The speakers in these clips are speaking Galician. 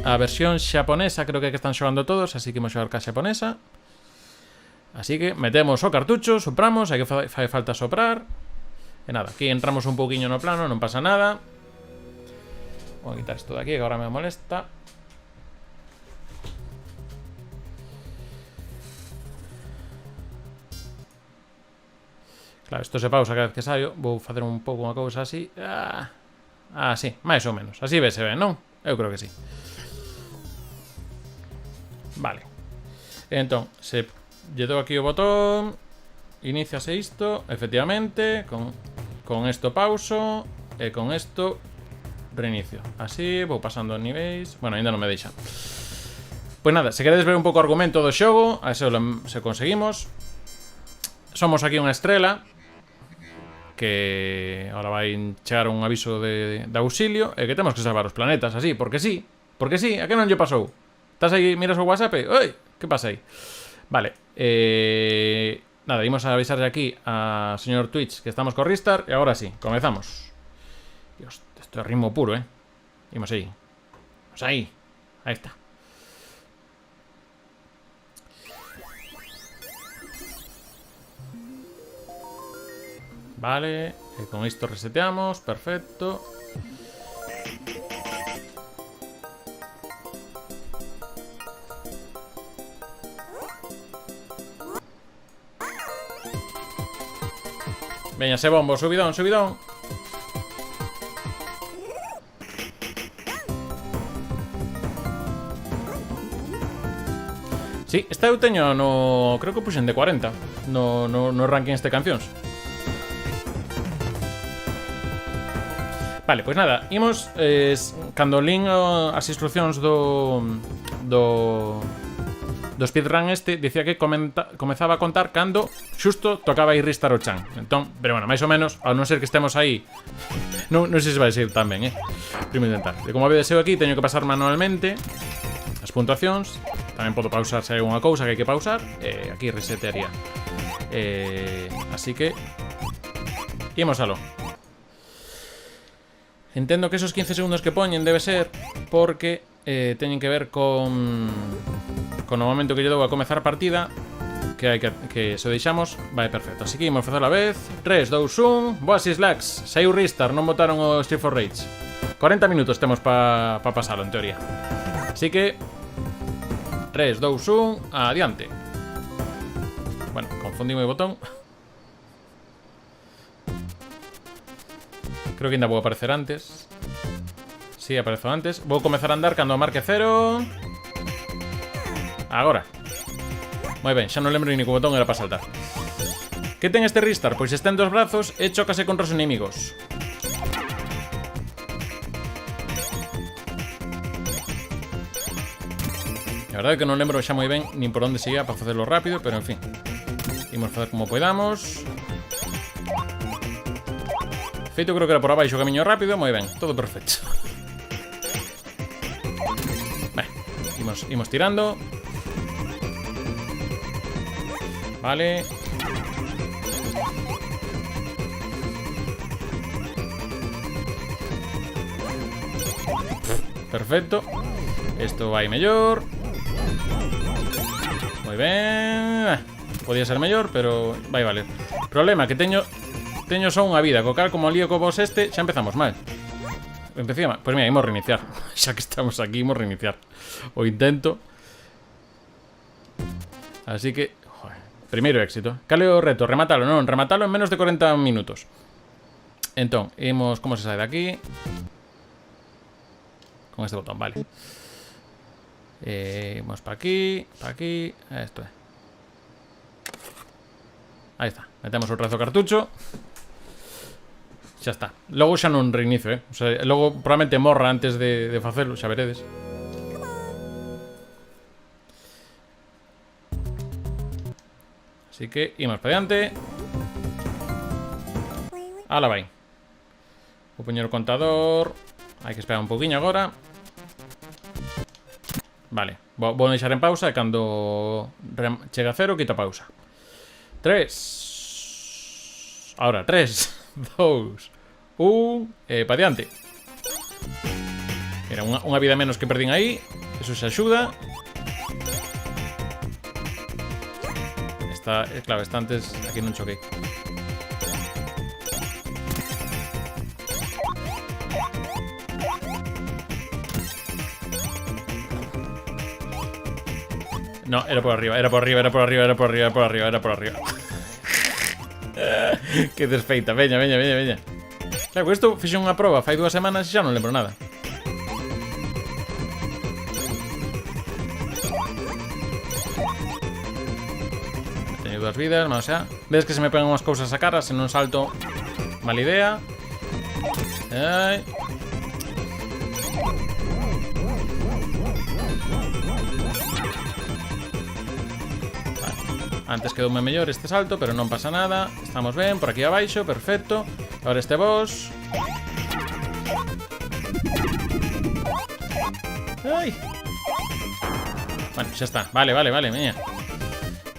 A versión xaponesa creo que están xogando todos, así que imos xogar ca xaponesa. Así que metemos o cartucho, sopramos, hai que fai falta soprar. E nada, aquí entramos un pouquiño no plano, non pasa nada. Vou a quitar isto de aquí, que agora me molesta. Claro, isto se pausa cada vez que saio. Vou facer un pouco unha cousa así. Sí, máis ou menos. Así vese ben, non? Eu creo que sí. Vale. Entón, se lle dou aquí o botón, iniciase isto, efectivamente, con isto pauso, e con isto reinicio. Así, vou pasando niveis. Bueno, ainda non me deixa. Pois nada, se queredes ver un pouco o argumento do xogo, a se conseguimos. Somos aquí unha estrela que ahora vai chegar un aviso de auxilio e que temos que salvar os planetas, así, porque sí, a que non lle pasou? Estás aí, miras o WhatsApp e, oi, que pasa aí? Vale, nada, imos a avisarle aquí a señor Twitch que estamos co Ristar e agora sí, comezamos. Dios, esto é ritmo puro, Imos aí. Vamos aí. Aí está. Vale, e con isto reseteamos, perfecto. Veña, se bombo, subidón, subidón. Sí, esta eu teño no... Creo que puxen de 40 no ranking de cancións. Vale, pois nada, imos cando lín as instruccións do speedrun dicía que comezaba a contar cando xusto tocaba ir Ristar o chan. Entón, pero bueno, máis ou menos, ao non ser que estemos aí, non sei se vai ser tan ben, Primo intentar. E como vedes eu aquí, teño que pasar manualmente as puntuacións. Tamén podo pausar se hai unha cousa que hai que pausar. Aquí resetearía. Así que imos aló. Entendo que esos 15 segundos que poñen debe ser porque teñen que ver con o momento que lle dou a comezar a partida, que se o deixamos vai perfecto. Así que imos facer a vez. 3, 2, 1. Boas Slacks. Saiu Ristar, non botaron o Street for Rage. 40 minutos temos pa pasalo, en teoría. Así que 3, 2, 1. Adiante. Bueno, confundí o botón. Creo que ainda vou aparecer antes. Sí, aparezo antes. Vou comezar a andar cando marque 0. Agora. Moi ben, xa non lembro ni que o botón era para saltar. Que ten este Ristar? Pois está en dos brazos e chócase contra os inimigos. A verdade é que non lembro xa moi ben nin por onde se ia para facelo rápido, pero en fin. Imos facer como podamos. Feito, creo que era por abaixo o camiño rápido. Moi ben, todo perfecto. Imos tirando. Vale. Perfecto. Esto vai mellor. Moi ben. Podía ser mellor, pero vai valer. Problema que teño só unha vida. Co cal, como lío co boss xa empezamos mal. Empecé mal. Pois mira, imos reiniciar. Xa que estamos aquí, imos reiniciar o intento. Así que, joder, primeiro éxito. Cal é o reto? Rematalo, non, rematalo en menos de 40 minutos. Entón, imos, como se sae de aquí? Con este botón, vale. Imos para aquí, esto é. Aí está, metemos o rezo cartucho. Xa está. Logo xa non reinicio, O sea, logo probablemente morra antes de facelo, xa veredes. Así que imos para diante. Ala vai. Vou poñer o contador. Hai que esperar un pouquiño agora. Vale, vou deixar en pausa e cando chega a 0 quito a pausa. 3. Ahora, 3, 2, 1... pa diante. Mira, unha vida menos que perdín aí. Eso se axuda. Claro, está antes... Aquí non choquei. No, era por arriba, era por arriba, era por arriba, era por arriba, era por arriba, era por arriba. Que desfeita, veña, veña, veña, veña. Claro, que isto fixe unha proba fai 2 semanas e xa non lembro nada. Teño 2 vidas, o sea, ves que se me pegan unhas cousas a cara, se non salto, mala idea. Ai. Antes quedoume mellor este salto, pero non pasa nada. Estamos ben, por aquí abaixo, perfecto. Ahora este boss. Ai. Bueno, xa está. Vale, vale, vale, meña.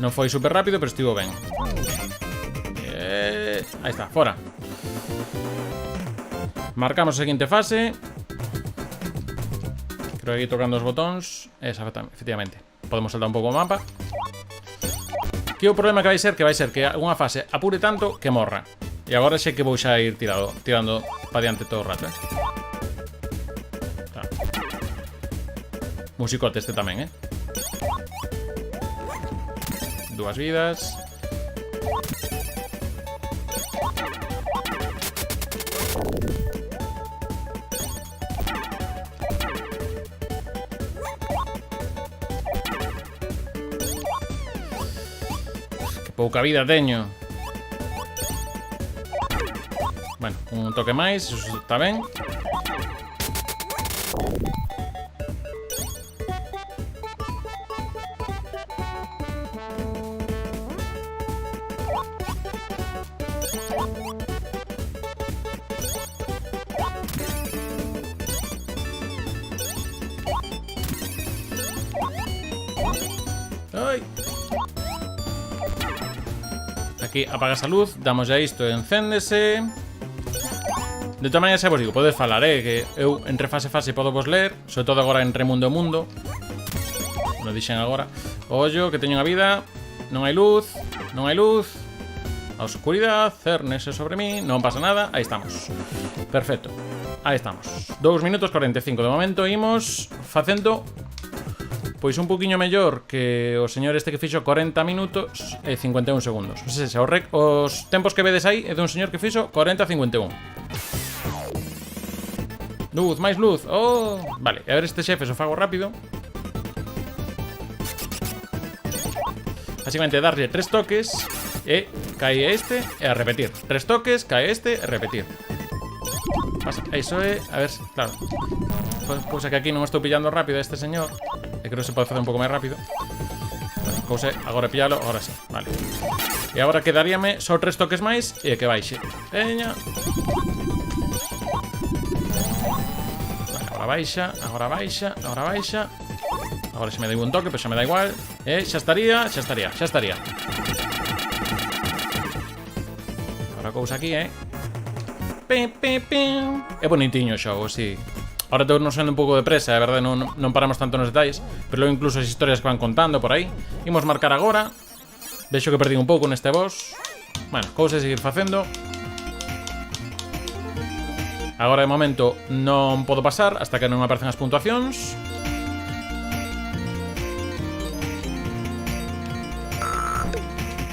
Non foi super rápido, pero estivo ben. Aí está, fora. Marcamos a seguinte fase. Creo que aquí tocando os botóns. Efectivamente. Podemos saltar un pouco o mapa. Que o problema que vai ser que unha fase apure tanto que morra. E agora sei que vou xa ir tirando pa diante todo o rato, Claro. Musicote este tamén, 2 vidas. Pouca vida teño. Bueno, un toque máis, eso está ben. Ai. Aquí apagas a luz, damos a isto e encéndese. De todas maneras, xa vos digo, podes falar, que eu entre fase a fase podo vos ler, sobre todo agora entre mundo e mundo. Non dixen agora. Ollo, que teño unha vida. Non hai luz, non hai luz. A oscuridade, cernese sobre mí. Non pasa nada, aí estamos. Perfecto, aí estamos. 2 minutos 45, de momento imos facendo... Pois un poquinho mellor que o señor este que fixo 40 minutos e 51 segundos. Non sei se os tempos que vedes aí é dun señor que fixo 40 e 51. Luz, máis luz. Oh, vale, a ver este xefe o fago rápido. Básicamente darlle 3 toques e cae este e a repetir. 3 toques, cae este e repetir. Pasa, iso é, a ver, claro. Cousa que aquí non estou pillando rápido a este señor. E creo que se pode facer un pouco máis rápido. Cousa, agora pillalo, agora sí, vale. E agora quedaríame só 3 toques máis e que baixe. Veña. Vale, agora baixa, agora baixa, agora baixa. Agora se me dei un toque, pero xa me dá igual. Xa estaría, xa estaría, xa estaría. Agora cousa aquí, Pim, pim, pim. É bonitinho o xogo, sí. Ahora estou nos sendo un pouco de presa, é verdade, non paramos tanto nos detalles. Pero logo incluso as historias que van contando por aí. Imos marcar agora. Vexo que perdí un pouco neste boss. Bueno, cousas a seguir facendo. Agora de momento non podo pasar hasta que non aparecen as puntuacións.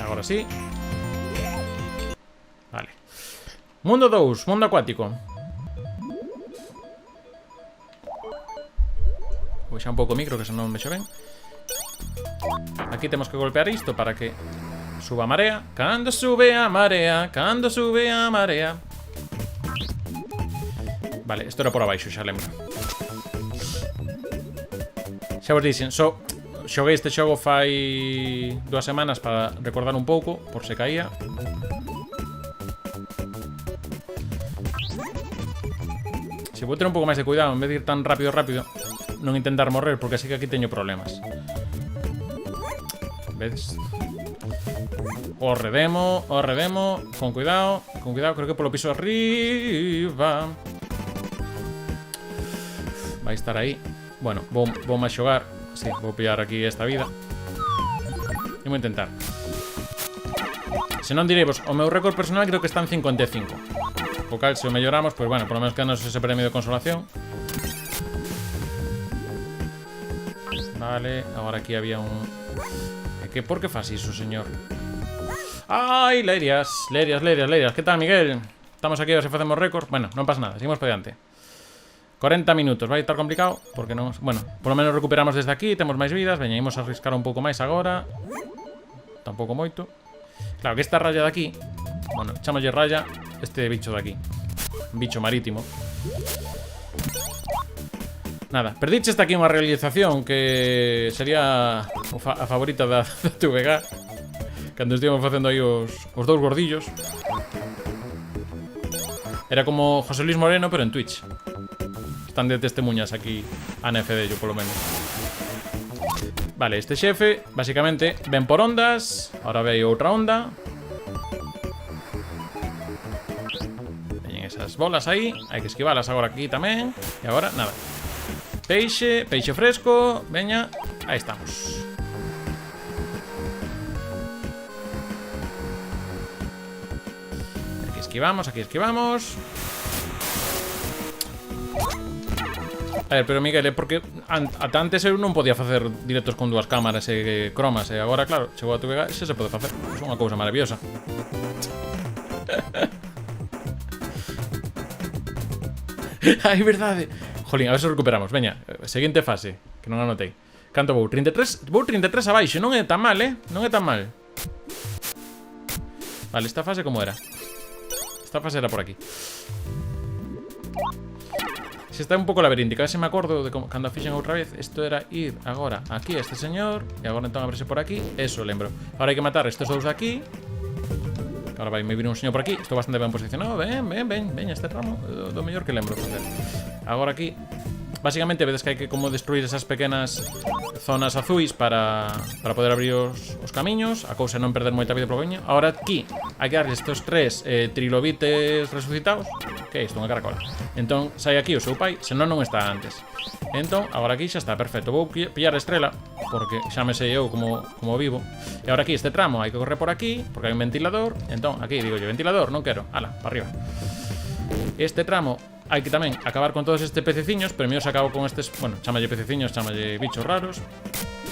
Agora sí. Vale. Mundo 2, mundo acuático. Vou xa un pouco o micro, que se non me vexo ben. Aquí temos que golpear isto para que suba a marea. Cando sube a marea, cando sube a marea. Vale, isto era por abaixo, xa lembro. Xa vos dixen, xoguei este xogo fai 2 semanas para recordar un pouco, por se caía. Se vou ter un pouco máis de cuidado, en vez de ir tan rápido, non intentar morrer, porque así que aquí teño problemas. Vedes? O redemo. Con cuidado, creo que polo piso arriba. Vai estar aí. Bueno, vou máis xogar. Sí, vou pillar aquí esta vida. E vou intentar. Se non direivos, o meu récord personal creo que está en 55. O cal, se o melloramos, pois bueno, por lo menos quedanos ese premio de consolación. Vale, agora aquí había un... Por que faz iso, señor? Ai, Lerias. Que tal, Miguel? Estamos aquí a ver se facemos récord. Bueno, non pasa nada, seguimos para diante. 40 minutos, vai estar complicado porque non... Bueno, por lo menos recuperamos desde aquí, temos máis vidas. Veña, imos a arriscar un pouco máis agora. Tampouco moito. Claro que esta raya de aquí, bueno, chamolle raya este bicho de aquí. Bicho marítimo. Nada, perdiche esta aquí unha realización que sería a favorita da TVG. Cando estivemos facendo aí os dous gordillos. Era como José Luis Moreno, pero en Twitch. Están de testemunhas aquí a NFD, yo polo menos. Vale, este xefe, basicamente, ven por ondas. Ahora ve outra onda. Veñen esas bolas aí. Hai que esquivalas agora aquí tamén. E agora, nada. Peixe fresco. Veña, aí estamos. Aquí esquivamos. A ver, pero Miguel, é porque ata antes eu non podía facer directos con dúas cámaras e cromas. E agora, claro, chegou a TVG, se pode facer. É unha cousa maravillosa. Ai, verdade. Jolín, a ver se recuperamos. Veña, seguinte fase, que non anotei. Canto vou? 33? Vou 33 abaixo, non é tan mal, Non é tan mal. Vale, esta fase como era? Esta fase era por aquí. Se está un pouco laberíntica, a ver se me acordo de cando a fixen outra vez. Isto era ir agora aquí a este señor. E agora entón a verse por aquí. Eso, lembro. Ahora hai que matar estes dous de aquí. Ahora vai me vir un señor por aquí. Estou bastante ben posicionado. Ven, este tramo do mellor que lembro facer. Agora aquí, básicamente vedes que hai que como destruir esas pequenas zonas azuis para poder abrir os camiños. A cousa non perder moita vida polo camiño. Agora aquí hai que darle estos 3 trilobites resucitados. Que é isto? Unha caracola. Entón sai aquí o seu pai, senón non está antes. Entón, agora aquí xa está, perfecto. Vou pillar a estrela, porque xa me sei eu como vivo. E agora aquí este tramo hai que correr por aquí, porque hai un ventilador. Entón, aquí digo yo, ventilador, non quero. Ala, para arriba. Este tramo hai que tamén acabar con todos estes pececiños. Pero mío se acabo con estes, bueno, chámalle pececiños, chámalle bichos raros.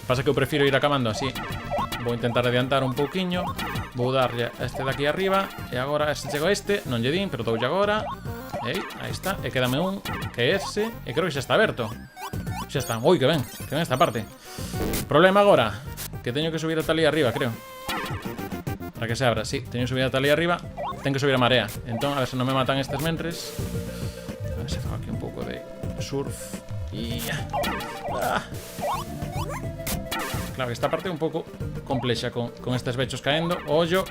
Pasa que eu prefiro ir acabando así. Vou intentar adiantar un pouquiño. Vou darlle a este de aquí arriba. E agora este chego a este, non lle din, pero doulle agora. Aí está, e quédame un, que é ese. E creo que xa está aberto. Xa está, ui, que ven esta parte. Problema agora, que teño que subir ata ali arriba, creo. Para que se abra, sí, teño que subir ata ali arriba. Tengo que subir a marea, entón a ver se non me matan estes mentres. A ver se fago aquí un pouco de surf. E... Claro, esta parte é un pouco complexa con estes bechos caendo. Ollo.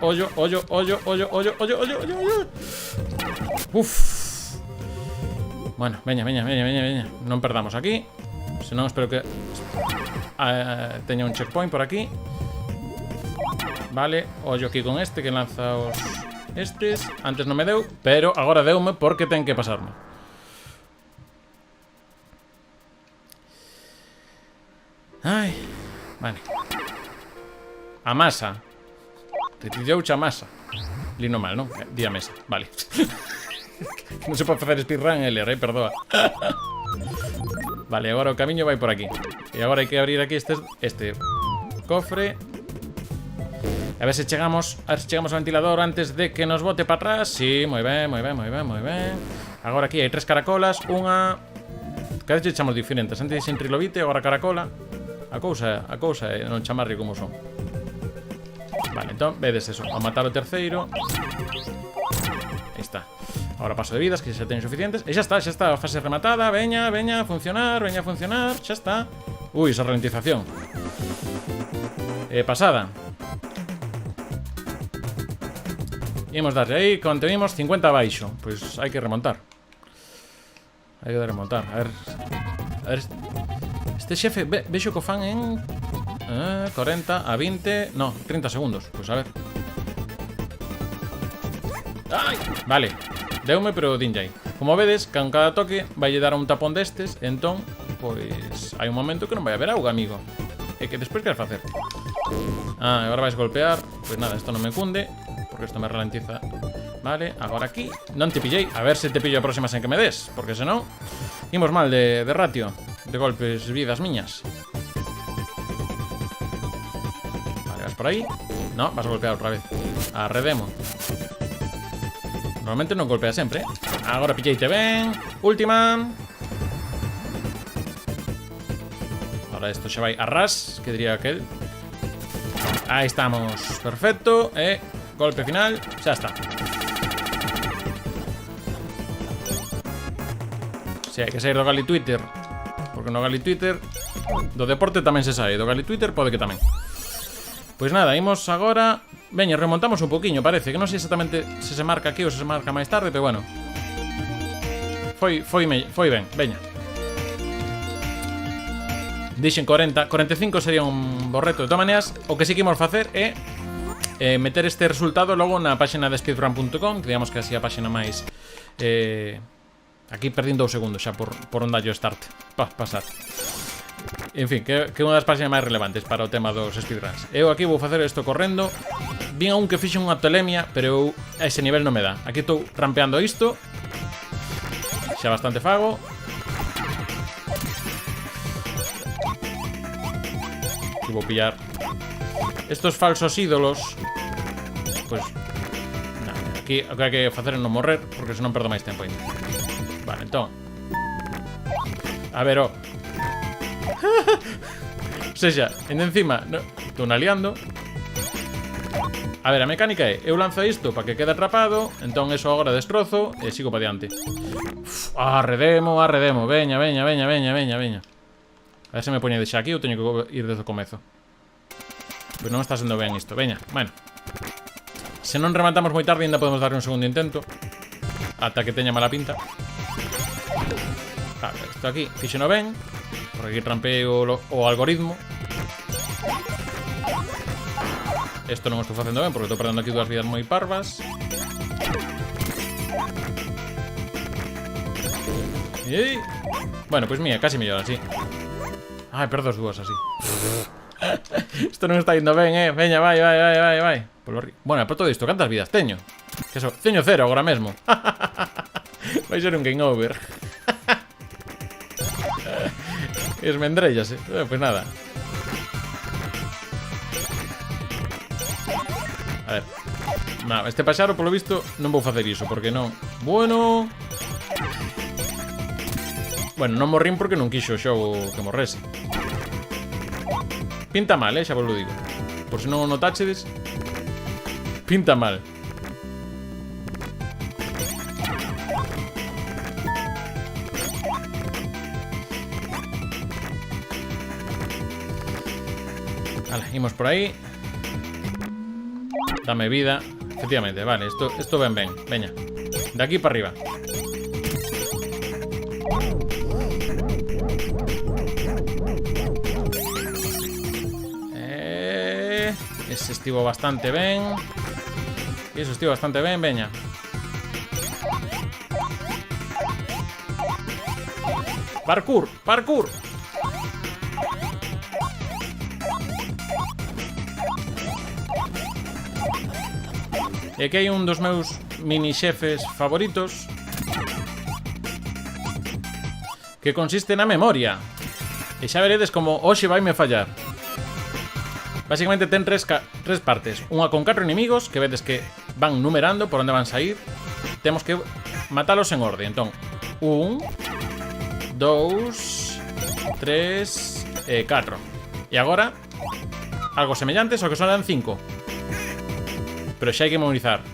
Uf. Bueno, veña. Non perdamos aquí. Senón espero que teña un checkpoint por aquí. Vale, ollo aquí con este que lanza os estes. Antes non me deu, pero agora deume porque ten que pasarme. Ai, vale. A masa. Retirouche a masa. Lino mal, non? Di a mesa, vale. Non se pode facer speedrun en LR, perdoa. Vale, agora o camiño vai por aquí. E agora hai que abrir aquí este cofre. A ver se chegamos ao ventilador antes de que nos bote para atrás. Sí, moi ben. Agora aquí hai 3 caracolas. Unha... Cada vez chamos diferentes. Antes sin trilobite, agora caracola. A cousa é non chamarlle como son. Vale, entón, vedes eso. A matar o terceiro. Aí está. Agora paso de vidas, que xa teñen suficientes. E xa está, a fase rematada. Veña, a funcionar, xa está. Ui, esa ralentización. Pasada. Imos darle aí, contenimos 50 abaixo. Pois hai que remontar. A ver, este xefe, vexo que o fan en 40 a 20, no, 30 segundos. Pois a ver. Ai, vale. Deume, pero dinlle aí. Como vedes, con cada toque vai lle dar a un tapón destes. Entón, pois hai un momento que non vai haber auga, amigo. E que despois queres facer? Ah, agora vais golpear. Pois nada, isto non me cunde, porque isto me ralentiza. Vale, agora aquí. Non te pillei. A ver se te pillo a próxima sen que me des, porque senón imos mal de ratio de golpes, vidas miñas. Vale, vas por aí. No, vas a golpear outra vez. Arredemo. Normalmente non golpea sempre, eh. Agora pilleite ben. Última. Ahora isto xa vai a ras, que diría aquel. Aí estamos, perfecto. E golpe final, xa está. Si, hai que sair do Gali Twitter, porque no Gali Twitter do deporte tamén se sae. Do Gali Twitter pode que tamén. Pois nada, imos agora. Veña, remontamos un poquinho, parece. Que non sei exactamente se se marca aquí ou se marca máis tarde, pero bueno. Foi ben, veña. Dixen 40, 45 sería un borreto. De todas maneras, o que sí que imos facer é meter este resultado logo na páxina de speedrun.com, que digamos que así a páxina máis aquí perdín 2 segundos xa por onde dallo start pasar. En fin, que é unha das páxinas máis relevantes para o tema dos speedruns. Eu aquí vou facer isto correndo. Vin a un que fixo unha tolemia, pero eu a ese nivel non me dá. Aquí estou rampeando isto. Xa bastante fago. Aquí vou pillar estos falsos ídolos. Pois aquí o que hai que facer é non morrer, porque senón perdo máis tempo ainda. Vale, entón. A ver, ó. O sea, en encima estou naliando. A ver, a mecánica é: eu lanzo isto para que quede atrapado. Entón eso agora destrozo e sigo para diante. Arredemo. Veña. A ver se me poñe de xa aquí ou teño que ir desde o comezo. Pois non está sendo ben isto. Veña, bueno. Se non rematamos moi tarde ainda podemos darle un segundo intento ata que teña mala pinta. Vale, isto aquí fixeno ben, porque aquí trampeo o algoritmo. Isto non o estou facendo ben, porque estou perdendo aquí 2 vidas moi parvas. E... bueno, pois mira, casi mellor así. Ai, perdo as 2 así. Isto non está indo ben, veña, vai. Bueno, por todo isto, cantas vidas teño? Que so, teño 0 agora mesmo. Vai ser un game over. Esmendrellase. Pois nada. A ver. No, este paxaro, polo visto, non vou facer iso, porque non. Bueno, non morrín porque non quixo o xogo que morrese. Pinta mal, xa vos lo digo. Por se non o notáchedes. Pinta mal. Vale, imos por aí. Dame vida. Efectivamente, vale, esto ben, veña. De aquí para arriba. Ese estivo bastante ben. E eso estivo bastante ben, veña. Parkour. E aquí hai un dos meus mini xefes favoritos, que consiste na memoria. E xa veredes como hoxe vai me fallar. Básicamente ten tres partes. Unha con 4 inimigos, que vedes que van numerando por onde van sair. Temos que matalos en orde. Entón, 1, 2, 3 e 4. E agora algo semellante, só que son 5. Pero xa hai que memorizar.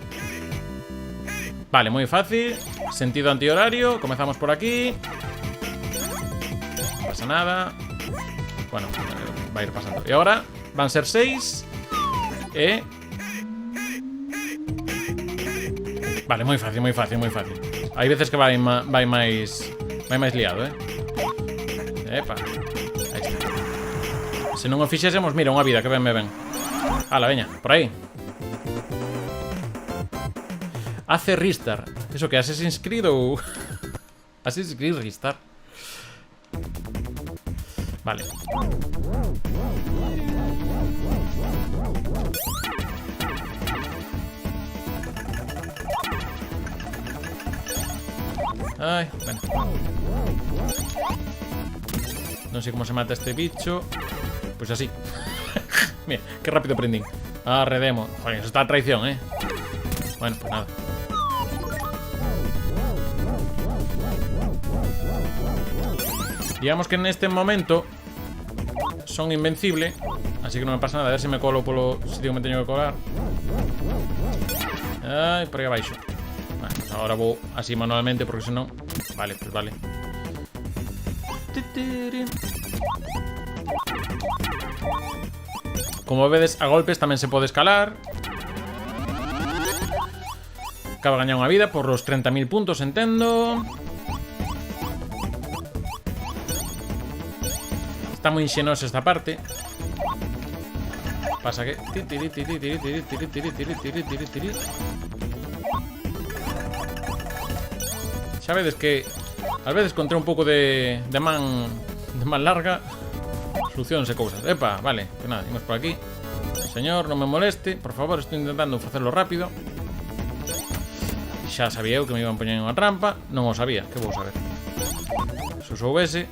Vale, moi fácil. Sentido antihorario. Comezamos por aquí. Non pasa nada. Bueno, vai ir pasando. E agora van ser 6. E... vale, moi fácil. Hai veces que vai máis liado, Epa. Aí está. Se non o fixésemos, mira, unha vida que ben me ven. Ala, veña, por aí. Hace Ristar. Eso que Assassin's Creed ou... Assassin's Creed Ristar. Vale. Ay, bueno. No sé cómo se mata este bicho. Pues así. Mira, qué rápido prendí. Arredemo. Joder, eso está a traición, ¿eh? Bueno, pues nada. Digamos que en este momento son invencibles, así que no me pasa nada. A ver si me colo por los sitios que me tengo que colar. Ay, por ahí abajo. Bueno, pues ahora voy así manualmente, porque si no... Vale, pues vale. Como vedes, a golpes tamén se pode escalar. Acaba de gañar unha vida por los 30.000 puntos, entendo. Está moi inxenosa esta parte. Pasa que... Xa vedes que... Ás veces contra un pouco de man larga soluciónse cousas. Epa, vale, pues nada, imos por aquí. Señor, non me moleste, por favor, estou intentando facerlo rápido. Xa sabía eu que me iban poñer en unha trampa. Non o sabía, que vou saber. Se o soubese.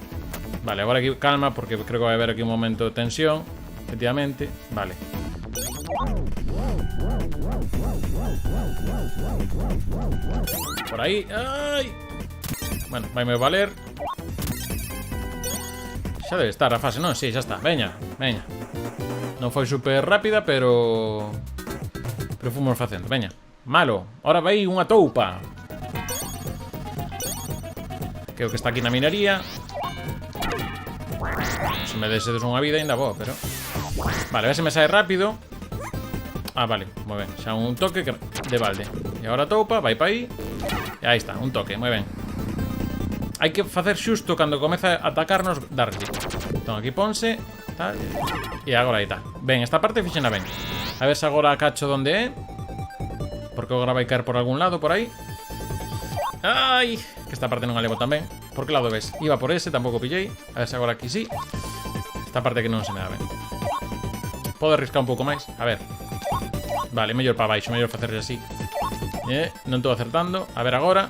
Vale, agora aquí calma, porque creo que vai haber aquí un momento de tensión. Efectivamente, vale. Por aí, ai. Bueno, vaime valer. Xa debe estar a fase, non? Si, xa está, veña, veña. Non foi super rápida, pero fomos facendo, veña. Malo, ahora vai unha toupa. Creo que está aquí na minería. Se me desedes unha vida ainda bo, pero... Vale, a ver se me sae rápido. Ah, vale, moi ben. Xa un toque de balde. E agora toupa, vai pa aí. E aí está, un toque, moi ben. Hai que facer xusto cando comeza a atacarnos, dar clic. Entón aquí ponse, tal. E agora aí está. Ben, esta parte fixena ben. A ver se agora cacho donde é. Porque agora vai caer por algún lado, por aí. Ai, que esta parte non a levo tamén. Por que lado ves? Iba por ese, tampouco pillei. A ver se agora aquí sí. Esta parte que non se me dá ben. Podo arriscar un pouco máis. A ver. Vale, mellor para baixo, mellor facerse así. Non estou acertando. A ver agora.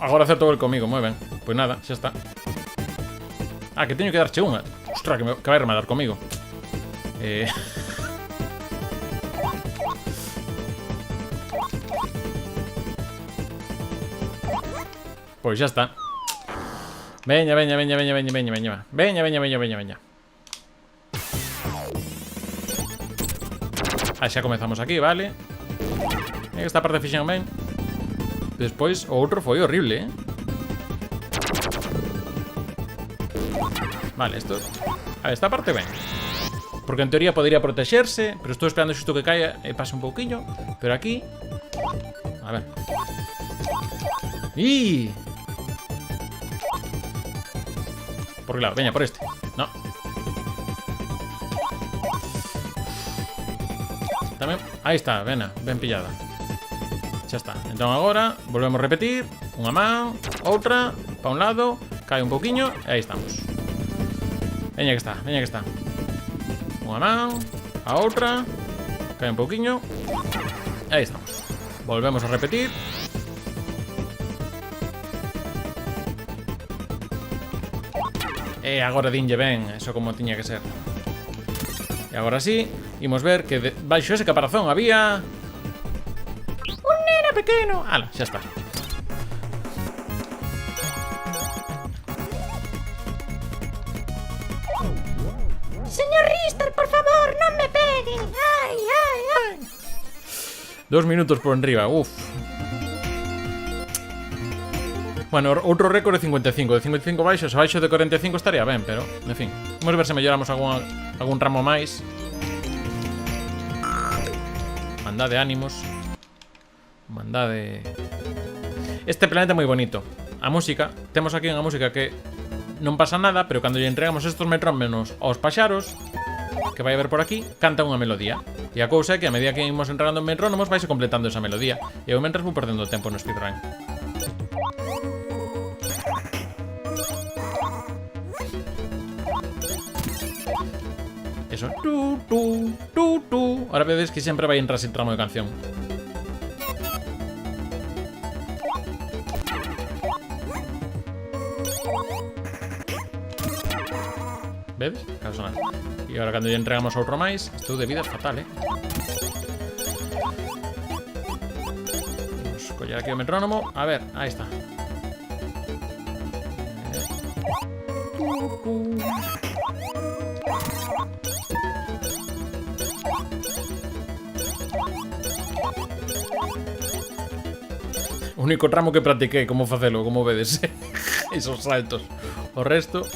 Agora acertou el comigo, moi ben. Pois nada, xa está. Ah, que teño que darche unha. Ostra, que vai rematar comigo. Pois xa está. Veña, veña, veña, veña, veña, veña, veña. Veña, veña, veña, veña, veña. Ah, xa comezamos aquí, vale. Esta parte fixen ben. Despois, o outro foi horrible, Vale, esto... A ver, esta parte ben. Porque en teoría podría protexerse, pero estou esperando xusto que caia e pase un pouquiño. Pero aquí... A ver. ¡Y! Por claro, veña, por este. No. Tamén... Aí está, vena, ben pillada. Xa está. Entón agora, volvemos a repetir. Unha man, outra, pa un lado, cae un pouquiño, e aí estamos. Veña que está, veña que está. Unha man, a outra, cae un pouquiño, e aí estamos. Volvemos a repetir. E agora dinlle ben, eso como tiña que ser. E agora sí, imos ver que baixo ese caparazón había... un neno pequeno. Ala, xa está. Señor Ristar, por favor, non me pegue. Ai, ai, ai. 2 minutos por enriba, uff. Bueno, outro récord de 55. De 55 baixos, abaixo de 45 estaría ben, pero, en fin. Vamos ver se melloramos algún ramo máis. Mandade ánimos. Mandade... Este planeta é moi bonito. A música, temos aquí unha música que non pasa nada, pero cando lle entregamos estos metrómenos aos paxaros, que vai haber por aquí canta unha melodía. E a cousa é que a medida que imos entrando en metrónomos vaise completando esa melodía. E eu mentras vou perdendo tempo no speedrun. Eso. Tu, tu, tu, tu. Ahora vedes que sempre vai entrar sin tramo de canción. Vedes? Claro, sonar. E agora cando lle entregamos outro máis, estou de vida fatal, Vamos a coller aquí o metrónomo. A ver, aí está. O único tramo que practiquei como facelo, como vedes. Esos saltos. O resto...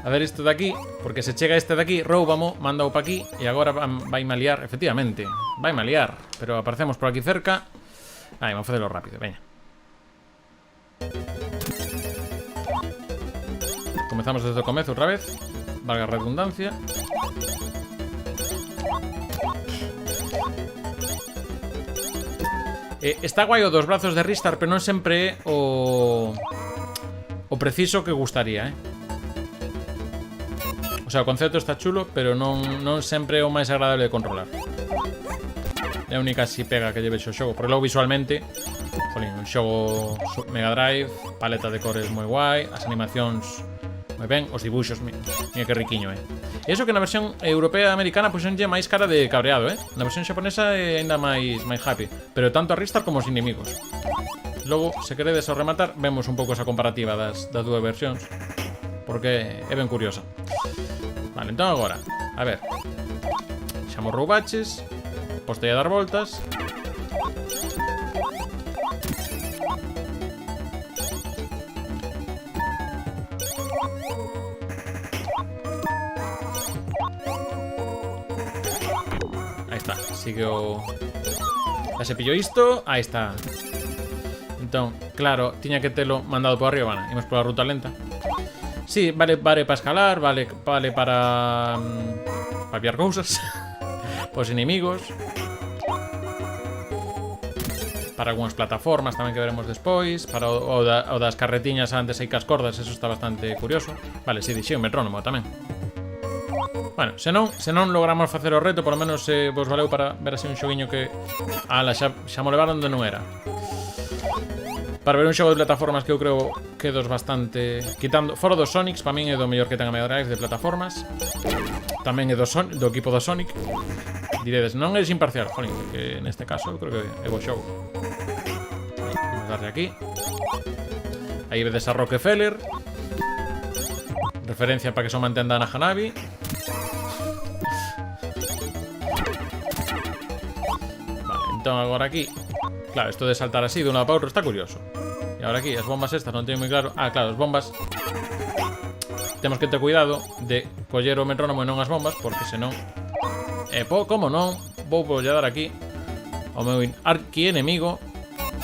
A ver isto de aquí, porque se chega este de aquí, roubamo, manda pa aquí e agora vai maliar, efectivamente, vai maliar, pero aparecemos por aquí cerca. Aí, vamos a facelo rápido, veña. Comezamos desde o comezo outra vez, valga a redundancia. Está guai o dos brazos de Ristar, pero non sempre é o preciso que gustaría, O sea, o concepto está chulo, pero non sempre é o máis agradable de controlar. É a única así pega que lle vexo o xogo. Porque logo visualmente, jolín, un xogo Mega Drive, paleta de cores moi guai, as animacións moi ben, os dibuxos, mira que riquiño, E iso que na versión europea e americana puxenlle máis cara de cabreado, Na versión xaponesa é ainda máis happy. Pero tanto a Ristar como os inimigos. Logo, se queredes ao rematar, vemos un pouco esa comparativa das dúas versións, porque é ben curiosa. Vale, entón agora, a ver, xa morrou baches, postei a dar voltas. Aí está, sigue o... xa se pillou isto, aí está. Entón, claro, tiña que telo mandado por arriba, vale, imos pola ruta lenta. Sí, vale para escalar, vale para pillar cousas. Os inimigos. Para algunhas plataformas tamén que veremos despois. Para o das carretiñas antes hai cas cordas, eso está bastante curioso. Vale, si dixei un metrónomo tamén. Bueno, se non logramos facer o reto, por lo menos vos valeu para ver así un xoguiño que... Ala, xa mo levaron onde non era. Para ver un xogo de plataformas que eu creo que dos bastante... Quitando... Foro dos Sonics, para min é do mellor que ten a Mega Drive de plataformas. Tamén é do equipo do Sonic. Diredes, non é imparcial. Jolín, que neste caso eu creo que é bo xogo. Vamos darle aquí. Aí vedes a Rockefeller. Referencia para que son mantenda na Hanabi. Vale, entón agora aquí... Claro, esto de saltar así de un lado para outro está curioso. E agora aquí, as bombas estas non teño moi claro. Ah, claro, as bombas temos que ter cuidado de coller o metrónomo e non as bombas, porque senón como non, vou dar aquí ao meu arquienemigo.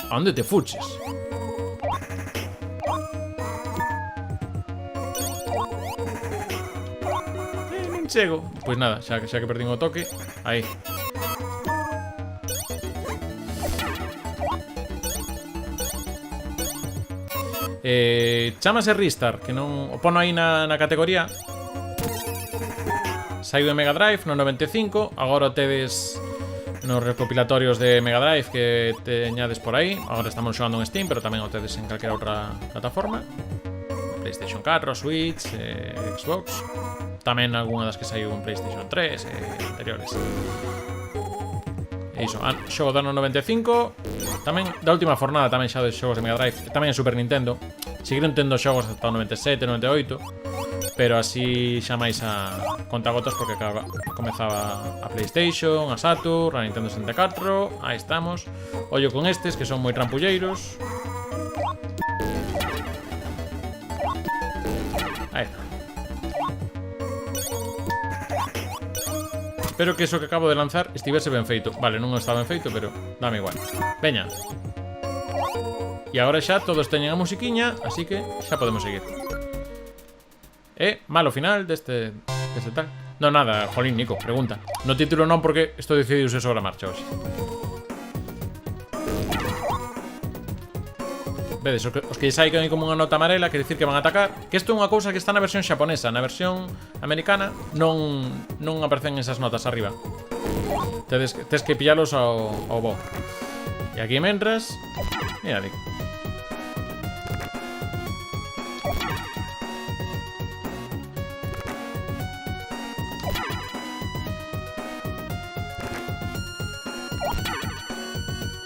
A onde te fuches? Non chego. Pois nada, xa que perdín o toque. Aí. Chámase Ristar, que non o pono aí na categoría. Saiu de Mega Drive no 95. Agora o tedes nos recopilatorios de Mega Drive que teñades por aí. Agora estamos xogando en Steam, pero tamén o tedes en calquera outra plataforma. PlayStation 4, Switch, Xbox. Tamén algunha das que saiu en PlayStation 3 anteriores. E iso, xogo do ano 95. Tamén da última fornada tamén xa de xogos de Mega Drive. Tamén en Super Nintendo. Seguiron tendo xogos ata o 97, 98. Pero así xa máis a contagotas, porque comezaba a PlayStation, a Saturn, a Nintendo 64. Aí estamos. Ollo con estes que son moi trampulleiros. Aí está. Espero que eso que acabo de lanzar estivese ben feito. Vale, non está ben feito, pero dame igual. Veña. E agora xa todos teñen a musiquiña, así que xa podemos seguir. Malo final deste tal. No, nada, jolín, Nico, pregunta. No título non porque estou decidido sobre a marcha hoxe. Vedes, os que saigan como unha nota amarela quer dicir que van a atacar. Que isto é unha cousa que está na versión xaponesa. Na versión americana non aparecen esas notas arriba. Tes que pillalos ao bo. E aquí mentras... Mira, Nico.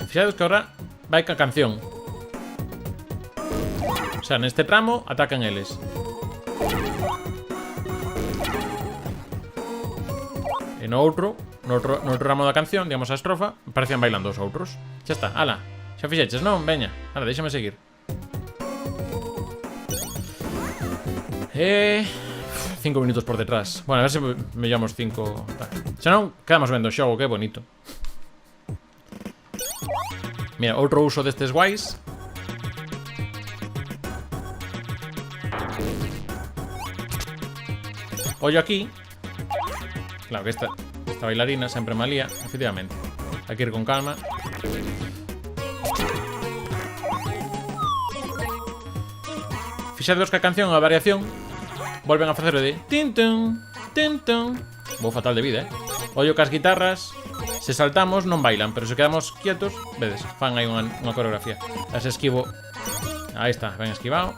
Fixados que ahora vai ca canción. O sea, neste tramo atacan eles. E no outro ramo da canción, digamos a estrofa, parecían bailando os outros. Xa está, ala. Xa fixeches, non? Veña, ala, déxame seguir. 5 minutos por detrás. Bueno, a ver se me llevamos 5. Xa non, quedamos vendo o xogo, que bonito. Mira, outro uso destes guais. Ollo aquí. Claro que esta bailarina sempre malía, efectivamente. Hai que ir con calma. Fixados que a canción, a variación, volven a facer o de tin-tun, tin-tun. Vou fatal de vida, Ollo que as guitarras, se saltamos non bailan, pero se quedamos quietos, vedes, fan aí unha coreografía. As esquivo. Aí está, ben esquivado.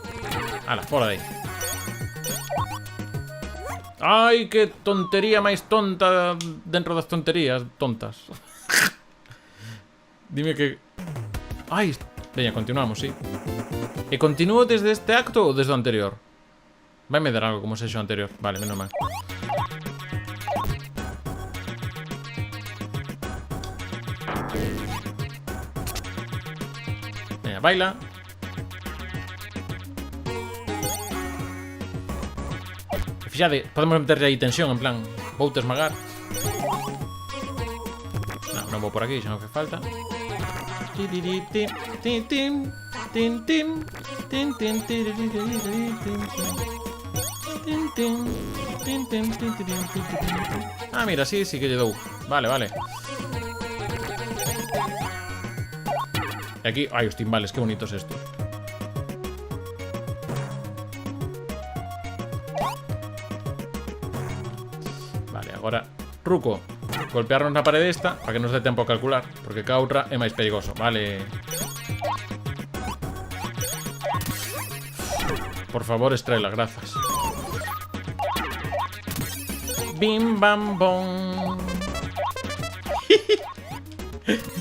Ala, fora de aí. Ai, que tontería máis tonta dentro das tonterías tontas. Dime que... Ai, veña, continuamos, sí. E continúo desde este acto ou desde o anterior? Vai me dar algo como se xo anterior. Vale, menos mal. Veña, baila. Fixade, podemos meterle aí tensión, en plan, voute esmagar. Non vou por aquí, xa non fai falta. Ah, mira, sí que lle dou. Vale, vale. E aquí, ai, os timbales, que bonitos estos. Agora, truco, golpearnos na parede esta para que nos dé tempo a calcular, porque cada outra é máis perigoso, vale. Por favor, estrela, grazas. Bim bam bom.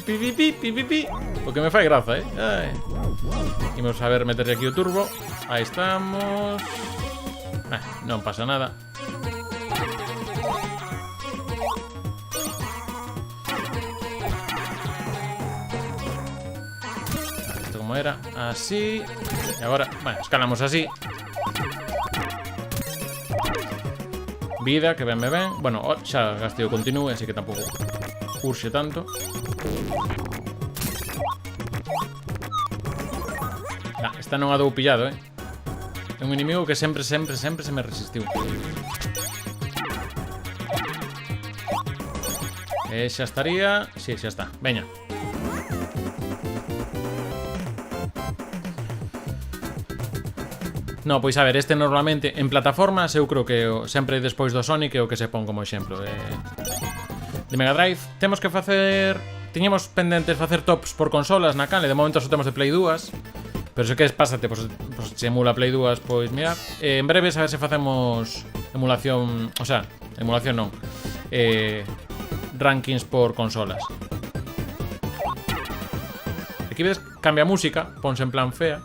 Pi. O que me fai graza, Ai. Imos a ver meterle aquí o turbo. Aí estamos. Non pasa nada. Era así. E agora, bueno, escalamos así. Vida, que ben me ven. Bueno, xa gastei o continúe, así que tampouco urxe tanto. Esta non a dou pillado, É un inimigo que sempre se me resistiu. E xa estaría. Si, xa está, veña. No, pois a ver, este normalmente en plataformas eu creo que sempre despois do Sonic é o que se pon como exemplo de Mega Drive. Temos que facer... Tiñemos pendentes facer tops por consolas na canle. De momento só temos de Play 2. Pero se queres pásate, pois se emula Play 2, pois mirad. En breves a ver se facemos emulación... O sea, emulación non, rankings por consolas. Aquí ves, cambia a música, ponse en plan fea.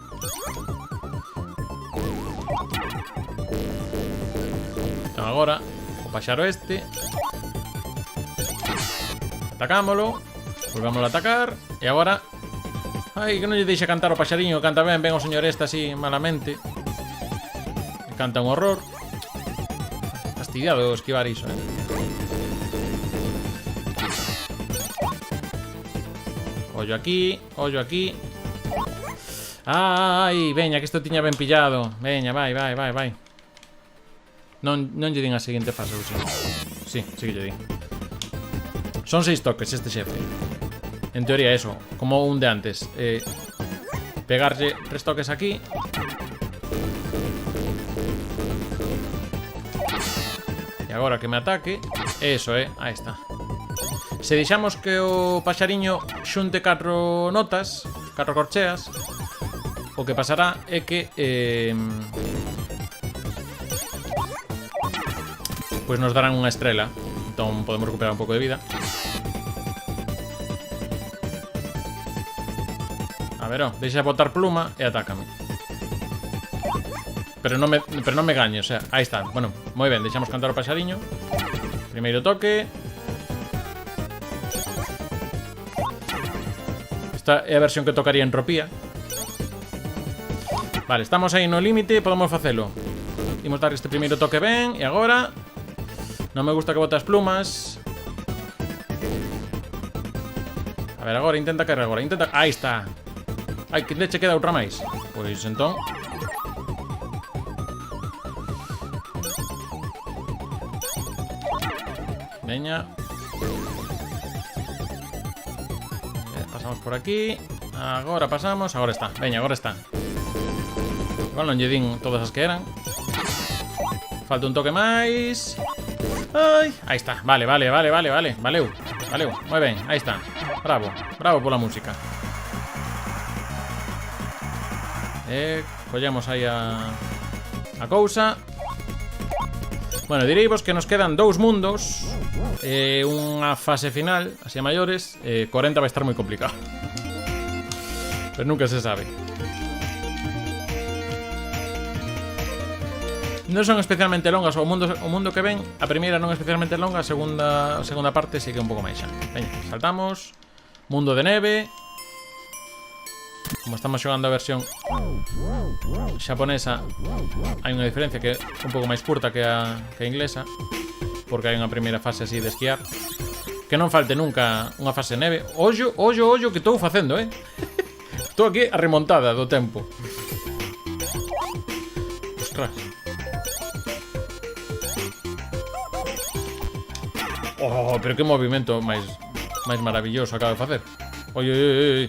Agora, o paxaro este. Atacámolo. Volvámoslo a atacar. E agora... Ai, que non lle deixa cantar o paxariño. Canta ben, ven o señor este así malamente. Canta un horror. Fastidiado esquivar iso, Ollo aquí, ollo aquí. Ai, veña, que isto tiña ben pillado. Veña, vai. Non lle din a seguinte fase, ou sí, sí que lle din. Son 6 toques este xefe. En teoría eso, como un de antes. Pegarlle 3 toques aquí. E agora que me ataque. Eso, aí está. Se deixamos que o paxariño xunte 4 notas, 4 corcheas, o que pasará é que pois nos darán unha estrela. Entón podemos recuperar un pouco de vida. A ver, deixa botar pluma e atácame. Pero non me gañe, o sea, aí está. Bueno, moi ben, deixamos cantar o paxariño. Primeiro toque. Esta é a versión que tocaría entropía. Vale, estamos aí no límite, podemos facelo. Imos dar este primeiro toque ben. E agora non me gusta que bote as plumas. A ver, agora, intenta caer agora. Intenta... Aí está. Ai, que leche queda outra máis. Pois entón veña. Pasamos por aquí. Agora pasamos, agora está. Veña, agora está. Igual non lle din todas as que eran. Falta un toque máis. Ai, aí está, vale. Valeu, moi ben, aí está. Bravo pola música. Collemos aí a cousa. Bueno, direivos que nos quedan 2 mundos, unha fase final, así a maiores. 40 vai estar moi complicado. Pero nunca se sabe. Non son especialmente longas. O mundo que ven, a primeira non é especialmente longa. A segunda parte sí que é un pouco máis xa. Veña, saltamos. Mundo de neve. Como estamos xogando a versión xaponesa, hai unha diferencia que é un pouco máis curta que a inglesa, porque hai unha primeira fase así de esquiar. Que non falte nunca unha fase de neve. Ollo que estou facendo, Estou aquí a remontada do tempo. Ostras. Oh, pero que movimento máis maravilloso acabo de facer. Oi.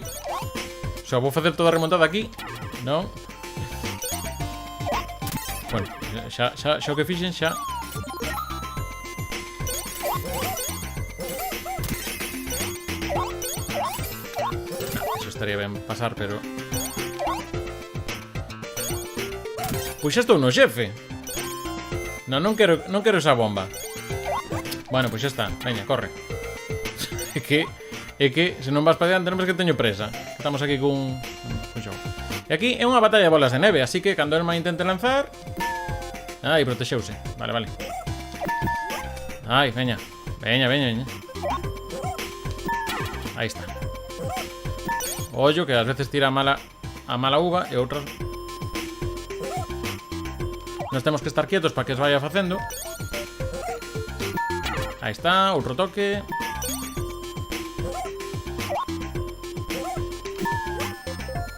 O sea, vou facer toda a remontada aquí. Non. Bueno, xa o que fixen xa. Eso estaría ben pasar, pero pois xa estou no xefe. Non quero esa bomba. Bueno, pois xa está, veña, corre. É que se non vas para diante non ves que teño presa. Estamos aquí cun xogo. E aquí é unha batalla de bolas de neve, así que cando el me intente lanzar... Ai, protexeuse. Vale. Ai, veña. Aí está. Ollo que ás veces tira a mala uva e outras... Nos temos que estar quietos para que se vaya facendo. Aí está, outro toque.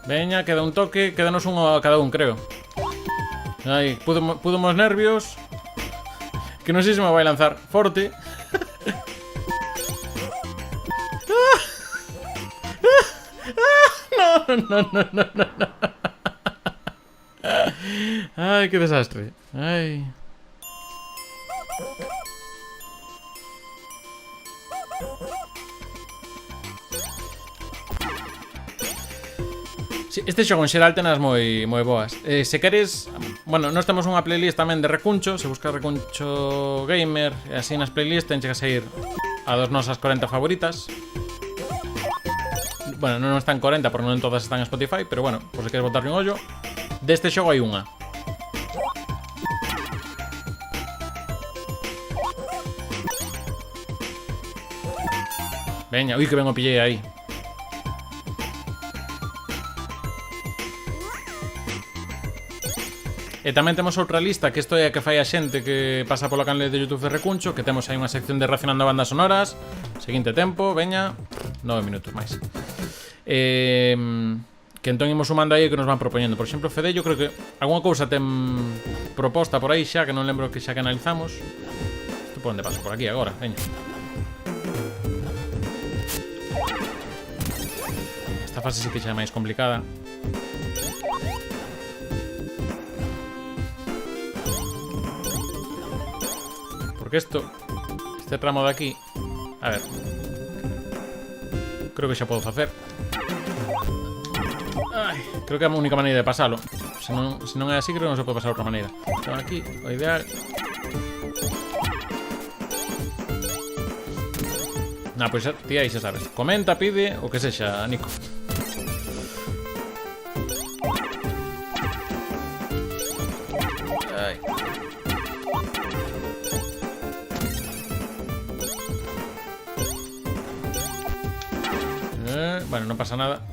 Veña, queda un toque. Quédanos un a cada un, creo. Ai, pudo mos nervios. Que non sei se me vai lanzar forte. No. Ai, que desastre. Ai. Sí, este xogo en xeral tenas moi boas. Se queres, bueno, nós temos unha playlist tamén de Recuncho. Se buscas Recuncho Gamer e así nas playlists ten que sair a das nosas 40 favoritas. Bueno, non están 40 porque non todas están en Spotify, pero bueno, por se queres botarle un ollo. Deste xogo hai unha. Veña, ui que ben o pillei aí. E tamén temos outra lista, que isto é a que fai a xente que pasa pola canle de YouTube de Recuncho, que temos aí unha sección de reaccionando a bandas sonoras. Seguinte tempo, veña, 9 minutos máis. Que Que entón imos sumando aí que nos van propoñendo. Por exemplo, Fede, yo creo que alguna cousa ten proposta por aí xa, que non lembro que xa que analizamos. Isto por onde paso? Por aquí agora, veña. Esta fase sí que xa é máis complicada. Porque este tramo de aquí, a ver, creo que xa podo facer. Ai, creo que é a única maneira de pasalo. Se non é así, creo que non se pode pasar de outra maneira. Entón aquí, o ideal... Nah, pois ti aí xa sabes. Comenta, pide, o que sexa, Nico. Ai. Bueno, non pasa nada.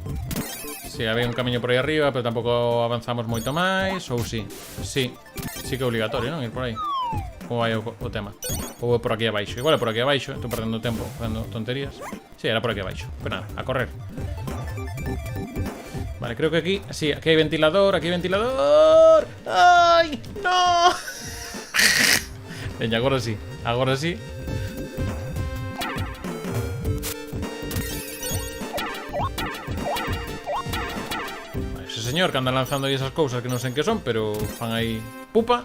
Si, había un camiño por aí arriba, pero tampouco avanzamos moito máis. Ou si, sí que é obligatorio, non? Ir por aí. Como vai o tema? Ou por aquí abaixo? Igual é por aquí abaixo, estou perdendo tempo facendo tonterías. Si, era por aquí abaixo. Pues nada, a correr. Vale, creo que aquí... Sí, aquí hai ventilador, aquí hai ventilador. ¡Ay! ¡No! Veña, agora sí. Agora sí. Señor, que anda lanzando aí esas cousas que non sei que son, pero fan aí pupa.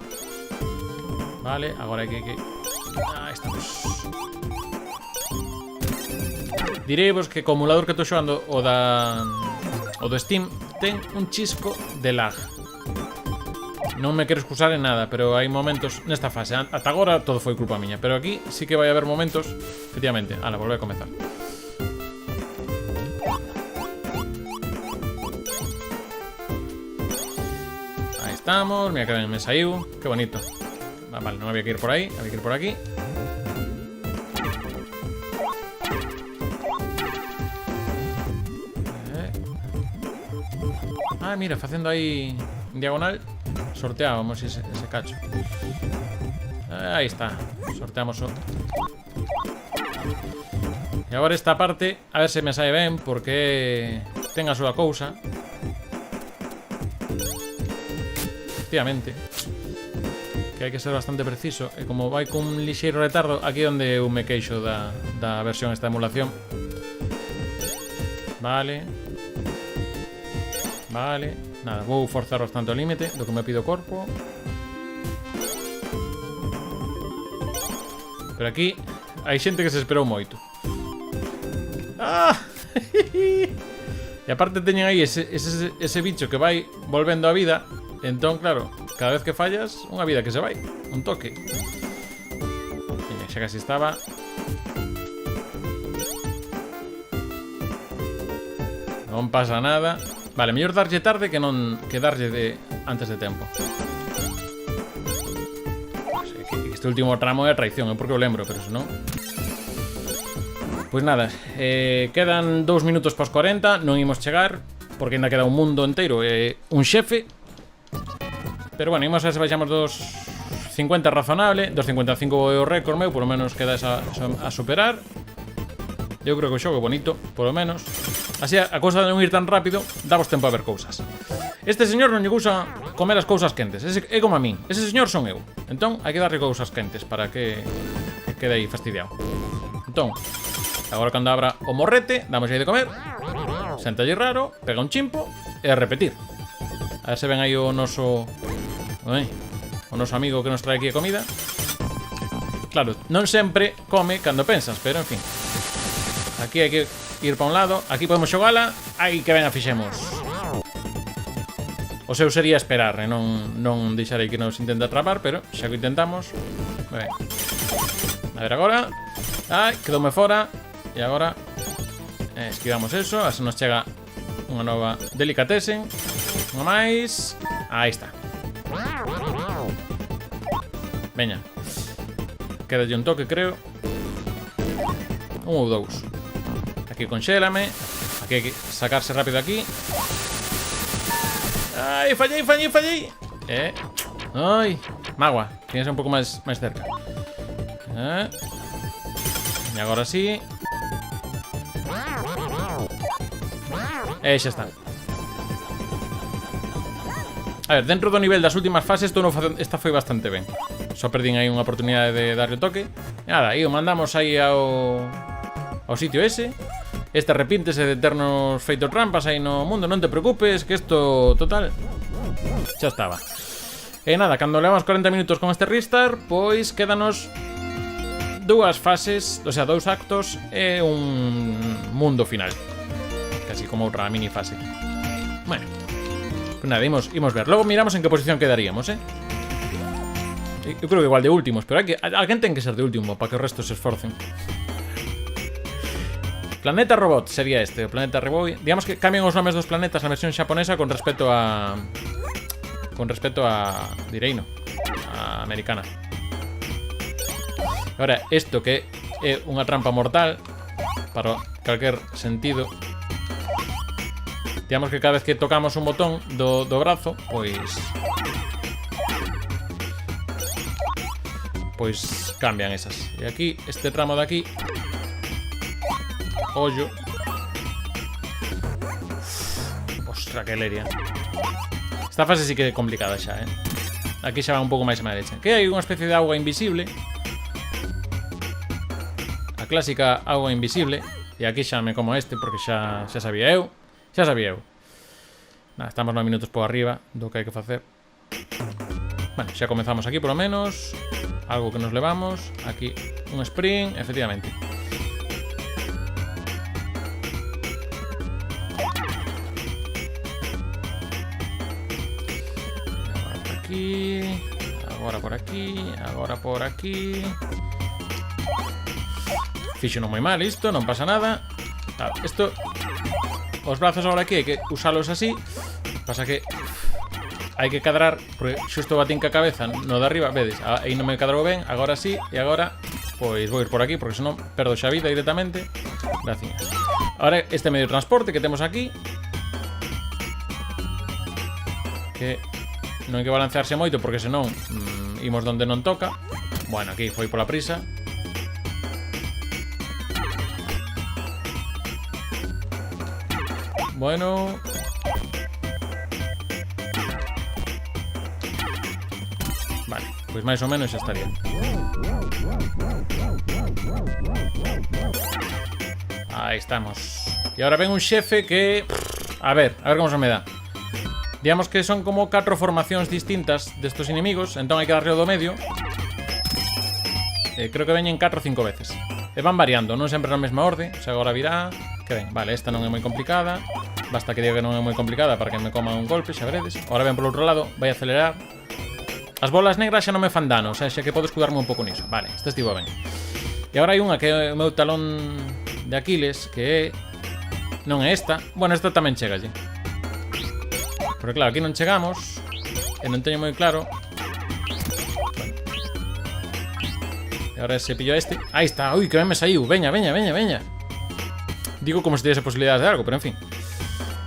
Vale, agora hai que... Ah, estamos. Direivos que o emulador que estou xogando, o do Steam, ten un chisco de lag. Non me quero excusar en nada, pero hai momentos nesta fase. Ata agora todo foi culpa miña, pero aquí sí que vai haber momentos, efectivamente. Ala, volve a comezar. Estamos, mira que ben me saiu. Que bonito. Vale, non había que ir por aí, había que ir por aquí. Ah, mira, facendo aí en diagonal sorteábamos ese cacho. Aí está. Sorteamos o... E agora esta parte, a ver se me sae ben, porque ten a súa cousa. Efectivamente, que hai que ser bastante preciso. E como vai con un lixeiro retardo, aquí é onde eu me queixo da versión esta emulación. Vale. Vale, nada, vou forzar bastante o límite do que me pide o corpo. Pero aquí hai xente que se esperou moito. ¡Ah! E aparte teñen aí ese bicho que vai volvendo a vida. Entón, claro, cada vez que fallas, unha vida que se vai. Un toque. Xa casi estaba. Non pasa nada. Vale, mellor darlle tarde que non que darlle antes de tempo. Este último tramo é a traición, é porque o lembro, pero se non... Pois nada, quedan 2 minutos pos 40, non imos chegar, porque ainda queda un mundo inteiro e un xefe. Pero bueno, imos a ver se baixamos dos 50 razonable, dos 55 é o récord meu, por lo menos queda esa a superar. Eu creo que o xogo é bonito, por lo menos. Así a cousa de non ir tan rápido, davos tempo a ver cousas. Este señor non lle gusta comer as cousas quentes, é como a min. Ese señor son eu. Entón, hai que darlle cousas quentes para que quede aí fastidiado. Entón, agora cando abra o morrete, damos aí de comer. Sentalle raro, pega un chimpo e a repetir. A ver se ven aí o noso... o noso amigo que nos trae aquí a comida. Claro, non sempre come cando pensas, pero en fin. Aquí hai que ir para un lado. Aquí podemos xogala. Aí que ben a fixemos. O seu sería esperar, non deixarei que nos intente atrapar, pero xa que intentamos. Ben. A ver agora. Ai, quedoume fora. E agora esquivamos eso. Así nos chega unha nova delicatessen. Unha máis. Aí está. Veña. Quedalle un toque, creo. Un ou dous. Aquí conxélame. Aquí hai que sacarse rápido aquí. Ai, fallei. Ai, magua. Tiene que ser un pouco máis cerca. E agora sí. E xa está. A ver, dentro do nivel das últimas fases esta foi bastante ben. Só perdín aí unha oportunidade de darle o toque. E nada, aí o mandamos aí ao sitio ese. Este arrepíntese de ternos feito trampas aí no mundo. Non te preocupes, que isto, total, xa estaba. E nada, cando levamos 40 minutos con este restart, pois quédanos dúas fases, o sea, 2 actos e un mundo final. Casi como outra mini fase. Bueno, pues nada, imos ver. Logo miramos en que posición quedaríamos, Eu creo que igual de últimos, pero alguén ten que ser de último para que o resto se esforcen. Planeta Robot sería este, o Planeta Reboy. Digamos que cambian os nomes dos planetas na versión xaponesa con respecto a direino, a americana. Ahora, isto que é unha trampa mortal para calquer sentido. Digamos que cada vez que tocamos un botón do brazo, pois cambian esas. E aquí, este tramo de aquí, ollo. Ostra, que leria. Esta fase sí que é complicada xa, Aquí xa va un pouco máis a má derecha. Que hai unha especie de agua invisible. A clásica agua invisible. E aquí xa me como este porque xa sabía eu. Xa sabía eu. Nada, estamos 9 minutos por arriba do que hai que facer. Bueno, xa comezamos aquí, polo menos. Algo que nos levamos. Aquí, un sprint, efectivamente. Agora por aquí. Agora por aquí. Agora por aquí. Fixo non moi mal isto, non pasa nada. Isto... Os brazos agora aquí hai que usalos así. Pasa que hai que cadrar, porque xusto batín ca cabeza no de arriba, vedes, aí non me cadrou ben. Agora sí, e agora pois vou ir por aquí, porque senón perdo xa vida directamente. Gracias. Ahora este medio de transporte que temos aquí, que non hai que balancearse moito, porque senón imos donde non toca. Bueno, aquí foi pola prisa. Bueno, vale, pois máis ou menos xa estaría. Aí estamos. E agora ven un xefe que... A ver como se me dá. Digamos que son como 4 formacións distintas destos inimigos, entón hai que darle o do medio. Creo que veñen 4 ou 5 veces. E van variando, non sempre na mesma orde. O sea, agora virá... Que ben, vale, esta non é moi complicada. Basta que diga que non é moi complicada para que me coma un golpe, xa veredes. Ahora ven polo outro lado, vai acelerar. As bolas negras xa non me fan dano, o sea, xa que podo escudarme un pouco niso. Vale, esta estivo ben. E agora hai unha que é o meu talón de Aquiles, que é... Non é esta. Bueno, esta tamén chega allí. Pero claro, aquí non chegamos. E non teño moi claro. Bueno. E agora se pillo este. Aí está, ui, que ben me saiu. Veña. Digo como se tivese posibilidades de algo, pero en fin.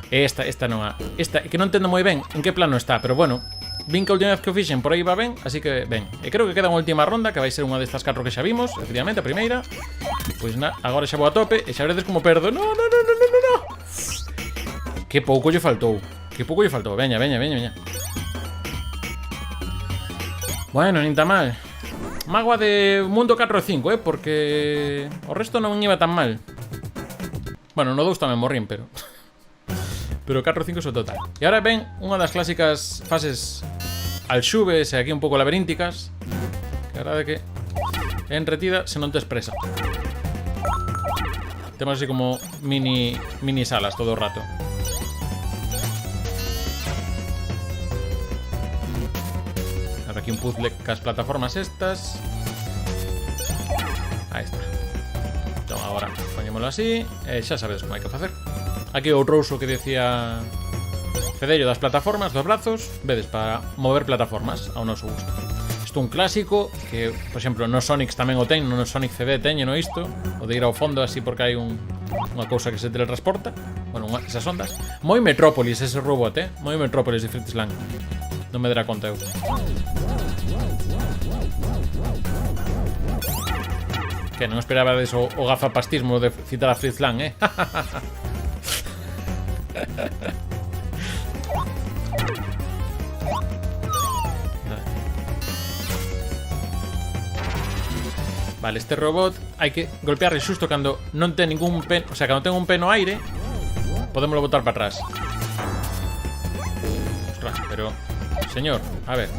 Esta non a... Esta, que non entendo moi ben en que plano está, pero bueno. Vin que a última vez que o fixen por aí va ben, así que ben. E creo que queda unha última ronda, que vai ser unha destas 4 que xa vimos, efectivamente, a primeira. Pois agora xa vou a tope, e xa veredes como perdo. No. Que pouco lle faltou. Veña. Bueno, nin tan mal. Mágoa de mundo 4 e 5, porque o resto non iba tan mal. Bueno, no 2 tamén morrín, pero 4 e 5 son total. E agora ven unha das clásicas fases alxubes e aquí un pouco laberínticas, que a verdade que é entretida se non te expresa. Temos así como mini salas todo o rato. Ahora aquí un puzzle cas plataformas estas. Aí está. Entón agora poñémolo así e xa sabedes como hai que facer. Aquí outro uso que decía Cedello das plataformas, dos brazos. Vedes, para mover plataformas ao noso gusto. Isto é un clásico que, por exemplo, no Sonic tamén o ten. No Sonic CD teñeno isto, o de ir ao fondo así porque hai unha cousa que se teletransporta. Bueno, esas ondas. Moi Metrópolis ese robot, moi Metrópolis de Fritz Lang. Non me dará conta eu. Que non esperabades o gafapastismo de citar a Fritz Lang, Vale, este robot hai que golpearle xusto cando non ten ningún pen, o sea, cando ten un pen no aire, podémoslo botar para atrás. Ostras, pero señor, a ver.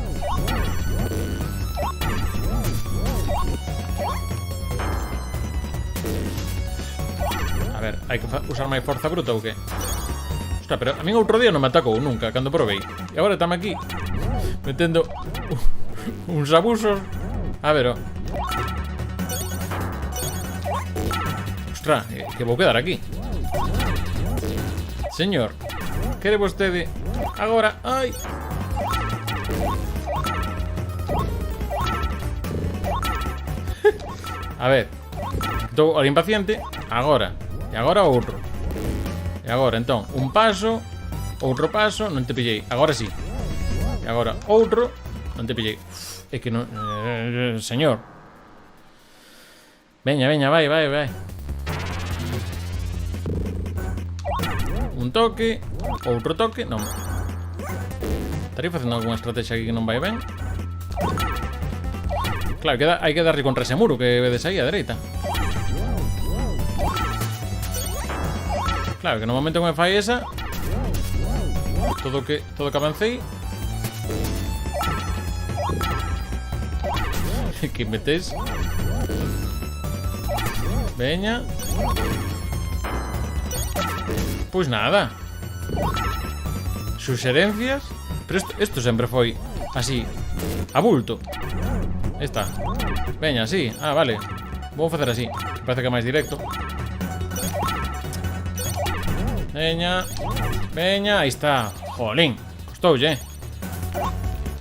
A ver, hai que usar máis forza bruta ou que? Ostras, pero a min outro día non me atacou nunca cando provei. E agora estamos aquí metendo uns abusos. A ver, Ostras, que vou quedar aquí. Señor, quere vostede agora? Ai. A ver. Estou ahora impaciente. Agora. E agora outro. E agora, entón, un paso. Outro paso, non te pillei. Agora sí. E agora outro. Non te pillei. É que non... señor. Veña, veña, vai. Un toque. Outro toque. Non. Estaría facendo alguna estrategia aquí que non vai ben. Claro, hai que darle contra ese muro que vedes aí á dereita. Claro, que no momento que me fai esa, todo que avancei, que metes. Veña. Pois nada. Suxerencias. Pero isto sempre foi así, a bulto. Está. Veña, así. Ah, vale. Vou facer así. Parece que é máis directo. Veña. Veña, aí está. Jolín, costoulle.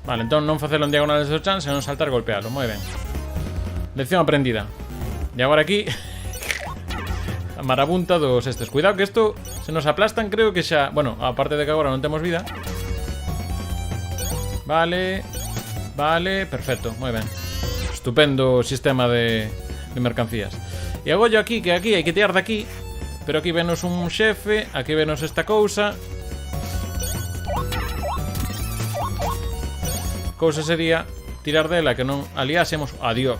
Vale, entón non facelo en diagonales do chan, senón saltar e golpealo. Moi ben. Lección aprendida. E agora aquí a marabunta dos estes. Cuidado que isto se nos aplastan, creo que xa... Bueno, aparte de que agora non temos vida. Vale. Vale, perfecto, moi ben. Estupendo sistema de mercancías. E agora aquí, que aquí hai que tirar de aquí. Pero aquí venos un xefe. Aquí venos esta cousa. Cousa sería tirar dela que non aliásemos. Adiós.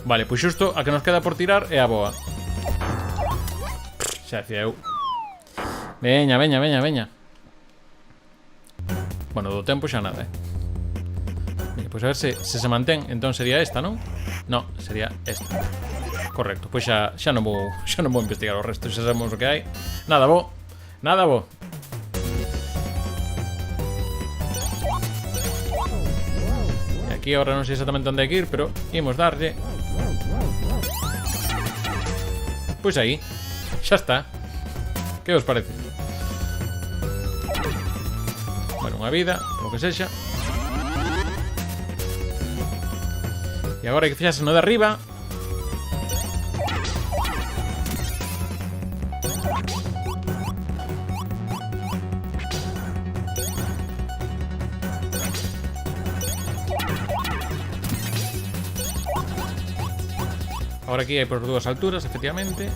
Vale, pois xusto a que nos queda por tirar é a boa. Xa hacía eu. Veña. Bueno, do tempo xa nada, Pois a ver se se mantén. Entón sería esta, non? No, sería esta. Correcto, pois xa non vou investigar o resto. Xa sabemos o que hai. Nada bo. E aquí agora non sei exactamente onde hai que ir, pero imos darlle. Pois aí. Xa está. Que os parece? Bueno, unha vida, polo que sexa. E agora hai que fixarse no de arriba. Ahora aquí hai por dúas alturas, efectivamente.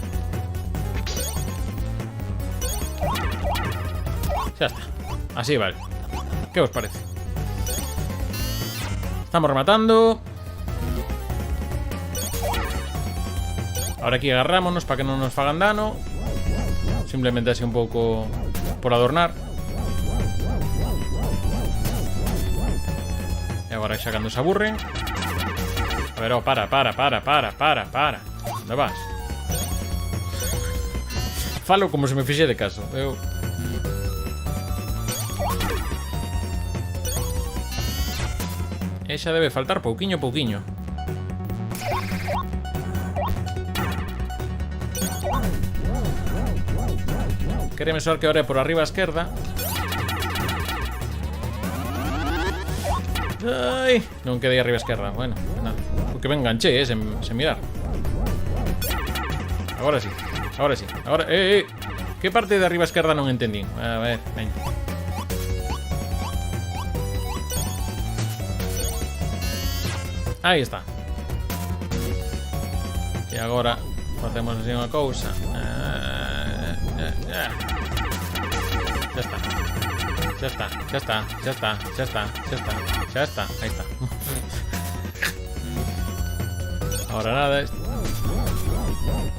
Xa está. Así vale. Que os parece? Estamos rematando. Ahora aquí agarrámonos para que non nos fagan dano. Simplemente así un pouco por adornar. E agora xa cando se aburren. A ver, para. Onde vas? Falo como se me fixe de caso. Eu... E xa debe faltar pouquiño. Quéreme soar que ahora é por arriba a esquerda. Ai, non quedei arriba a esquerda. Bueno, nada. Porque me enganché, sen mirar. Agora sí. Agora, que parte de arriba a esquerda non entendín? A ver, veña. Aí está. E agora facemos así unha cousa. Ya está. Xa está, xa está, xa está, xa está, xa está, xa está, aí está. Ahora nada.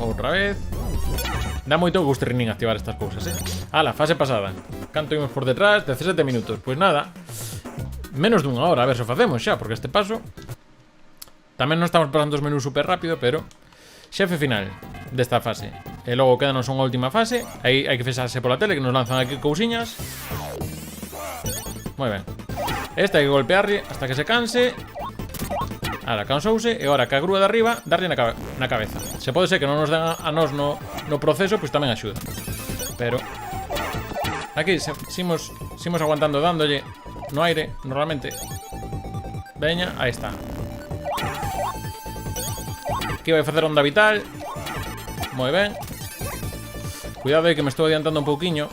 Outra vez. Dá moito gusto rin activar estas cousas, Ala, fase pasada. Canto imos por detrás? 17 minutos. Pois nada. Menos dunha hora, a ver se o facemos xa, porque este paso tamén non estamos pasando os menús super rápido, pero xefe final desta fase. E logo quedanos unha última fase. Aí hai que fixarse pola tele, que nos lanzan aquí cousiñas. Moi ben. Este hai que golpearle hasta que se canse. Ahora cansouse. E agora que a grúa de arriba darlle na cabeza. Se pode ser que non nos den a nos no proceso, pois tamén axuda. Pero aquí simos aguantando, dándolle no aire, normalmente. Veña, aí está. Aquí vai facer onda vital. Moi ben. Cuidado aí que me estou adiantando un pouquiño.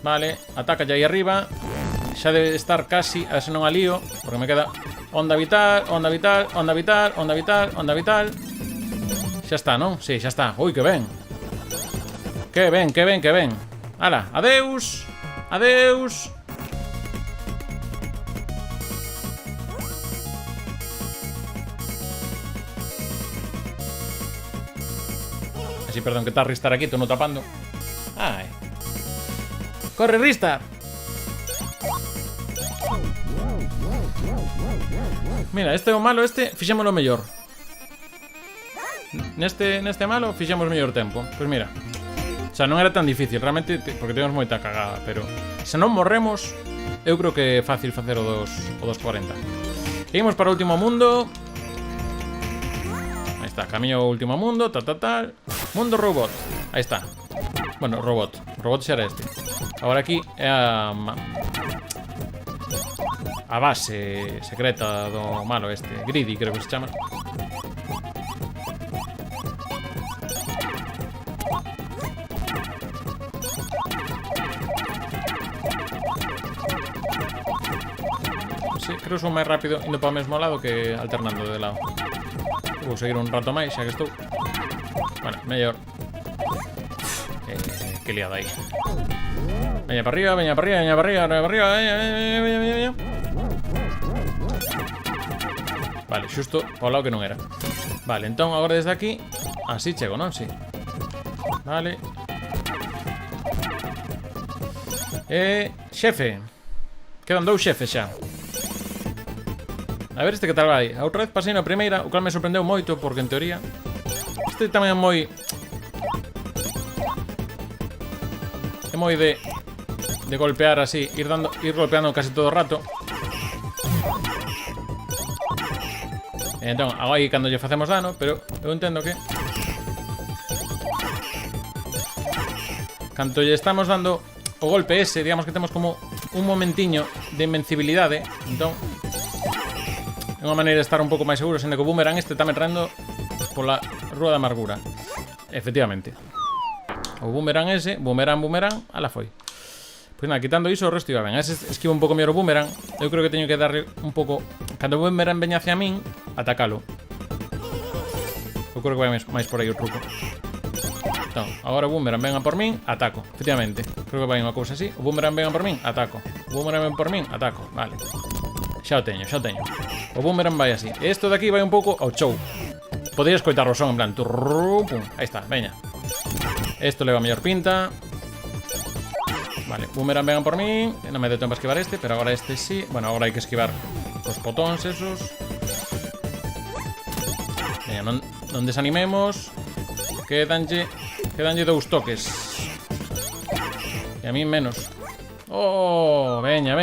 Vale, ataca aí arriba. Xa debe estar casi, a ver se non a lío, porque me queda onda vital, onda vital, onda vital, onda vital, onda vital. Xa está, non? Si, xa está. Ui, que ben. Que ben, que ben, que ben. Ala, adeus. Adeus. Así, perdón, que está Ristar aquí, tú no tapando. Ai. Corre, Ristar. Mira, este é o malo, fixémolo mellor. Neste malo fixemos mellor tempo. Pois mira. O sea, non era tan difícil, realmente, porque temos moita cagada, pero se non morremos, eu creo que é fácil facer o 2.40. Imos para o último mundo. Aí está, camiño ao último mundo, tal. Mundo robot. Aí está. Bueno, robot xa era este. Agora aquí é a base secreta do malo este. Greedy, creo que se chama. Sí, creo que son máis rápido indo para o mesmo lado que alternando de lado. Vou seguir un rato máis, xa que estou. Bueno, mellor. Que liada aí. Veña para arriba, veña para arriba, veña para arriba, veña para arriba, veña. Vale, xusto ao lado que non era. Vale, entón agora desde aquí así chego, non? Si. Vale. Xefe. Quedan 2 xefes xa. A ver este que tal vai. A outra vez pasei na primeira, o cal me sorprendeu moito, porque en teoría este tamén é moi... É moi de golpear así, ir golpeando casi todo o rato. Entón, aí cando lle facemos dano, pero eu entendo que canto lle estamos dando o golpe ese, digamos que temos como un momentiño de invencibilidade. Entón, é unha maneira de estar un pouco máis seguro, sendo que o boomerang este está me traendo pola rúa da amargura. Efectivamente. O boomerang ese, boomerang, ala foi. Pois nada, quitando iso, o resto iba ben. Ese esquiva un pouco mellor o boomerang. Eu creo que teño que darle un pouco... Cando o boomerang veña hacia min, atacalo. Eu creo que vai máis por aí o truco. Entón, agora o boomerang venga por min, ataco. Efectivamente, creo que vai unha cousa así. O boomerang venga por min, ataco. O boomerang venga por min, ataco. Vale. Xa o teño. O boomerang vai así. Isto de aquí vai un pouco ao show. Podría escoitar o son en plan... Turru, pum. Aí está, veña. Isto leva mellor pinta. Vale, boomerang vengan por mí. Non me deu tempo a esquivar este, pero agora este sí. Bueno, agora hai que esquivar os botóns esos. Veña, non desanimemos. Quedanlle 2 toques. E a mí menos. Oh, veña.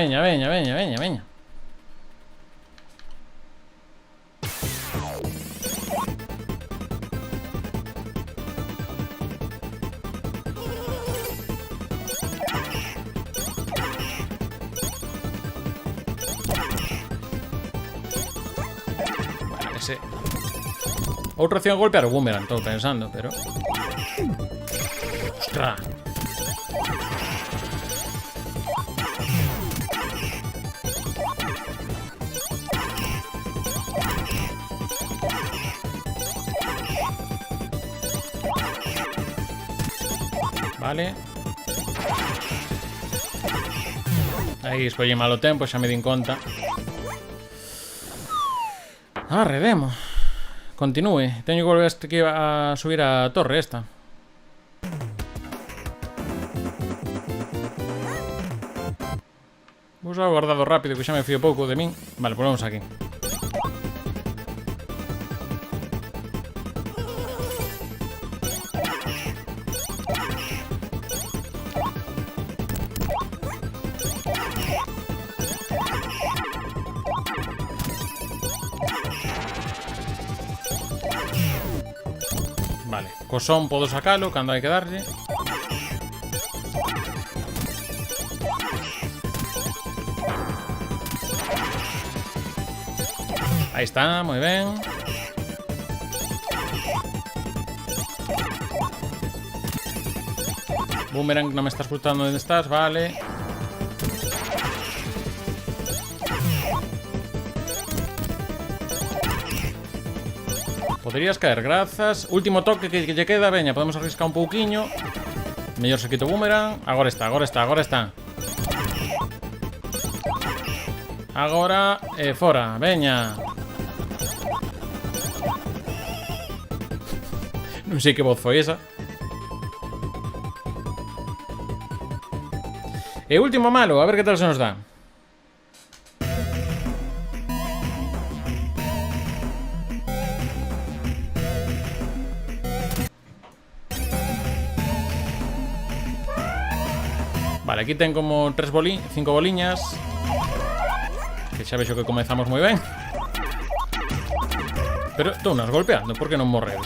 Outra opción é golpear o boomerang, estou pensando, pero... Ostra. Vale. Aí escollí malo tempo, xa me din conta. Arredemo. Continúe. Teño que volver a subir a torre esta. Vou usar o guardado rápido, que xa me fío pouco de min. Vale, pues vamos aquí. Vale, co son podo sacalo cando hai que darlle. Aí está, moi ben. Boomerang, non me estás gustando onde estás, vale. Poderías caer, grazas. Último toque que lle queda, veña, podemos arriscar un pouquiño. Mellor se quito boomerang. Agora está, agora está, agora está. Agora, fora, veña. Non sei que voz foi esa. E último malo, a ver que tal se nos dá. Vale, aquí ten como 5 boliñas. Que xa vexo que comezamos moi ben. Pero estou nas golpeando, por que non morredes?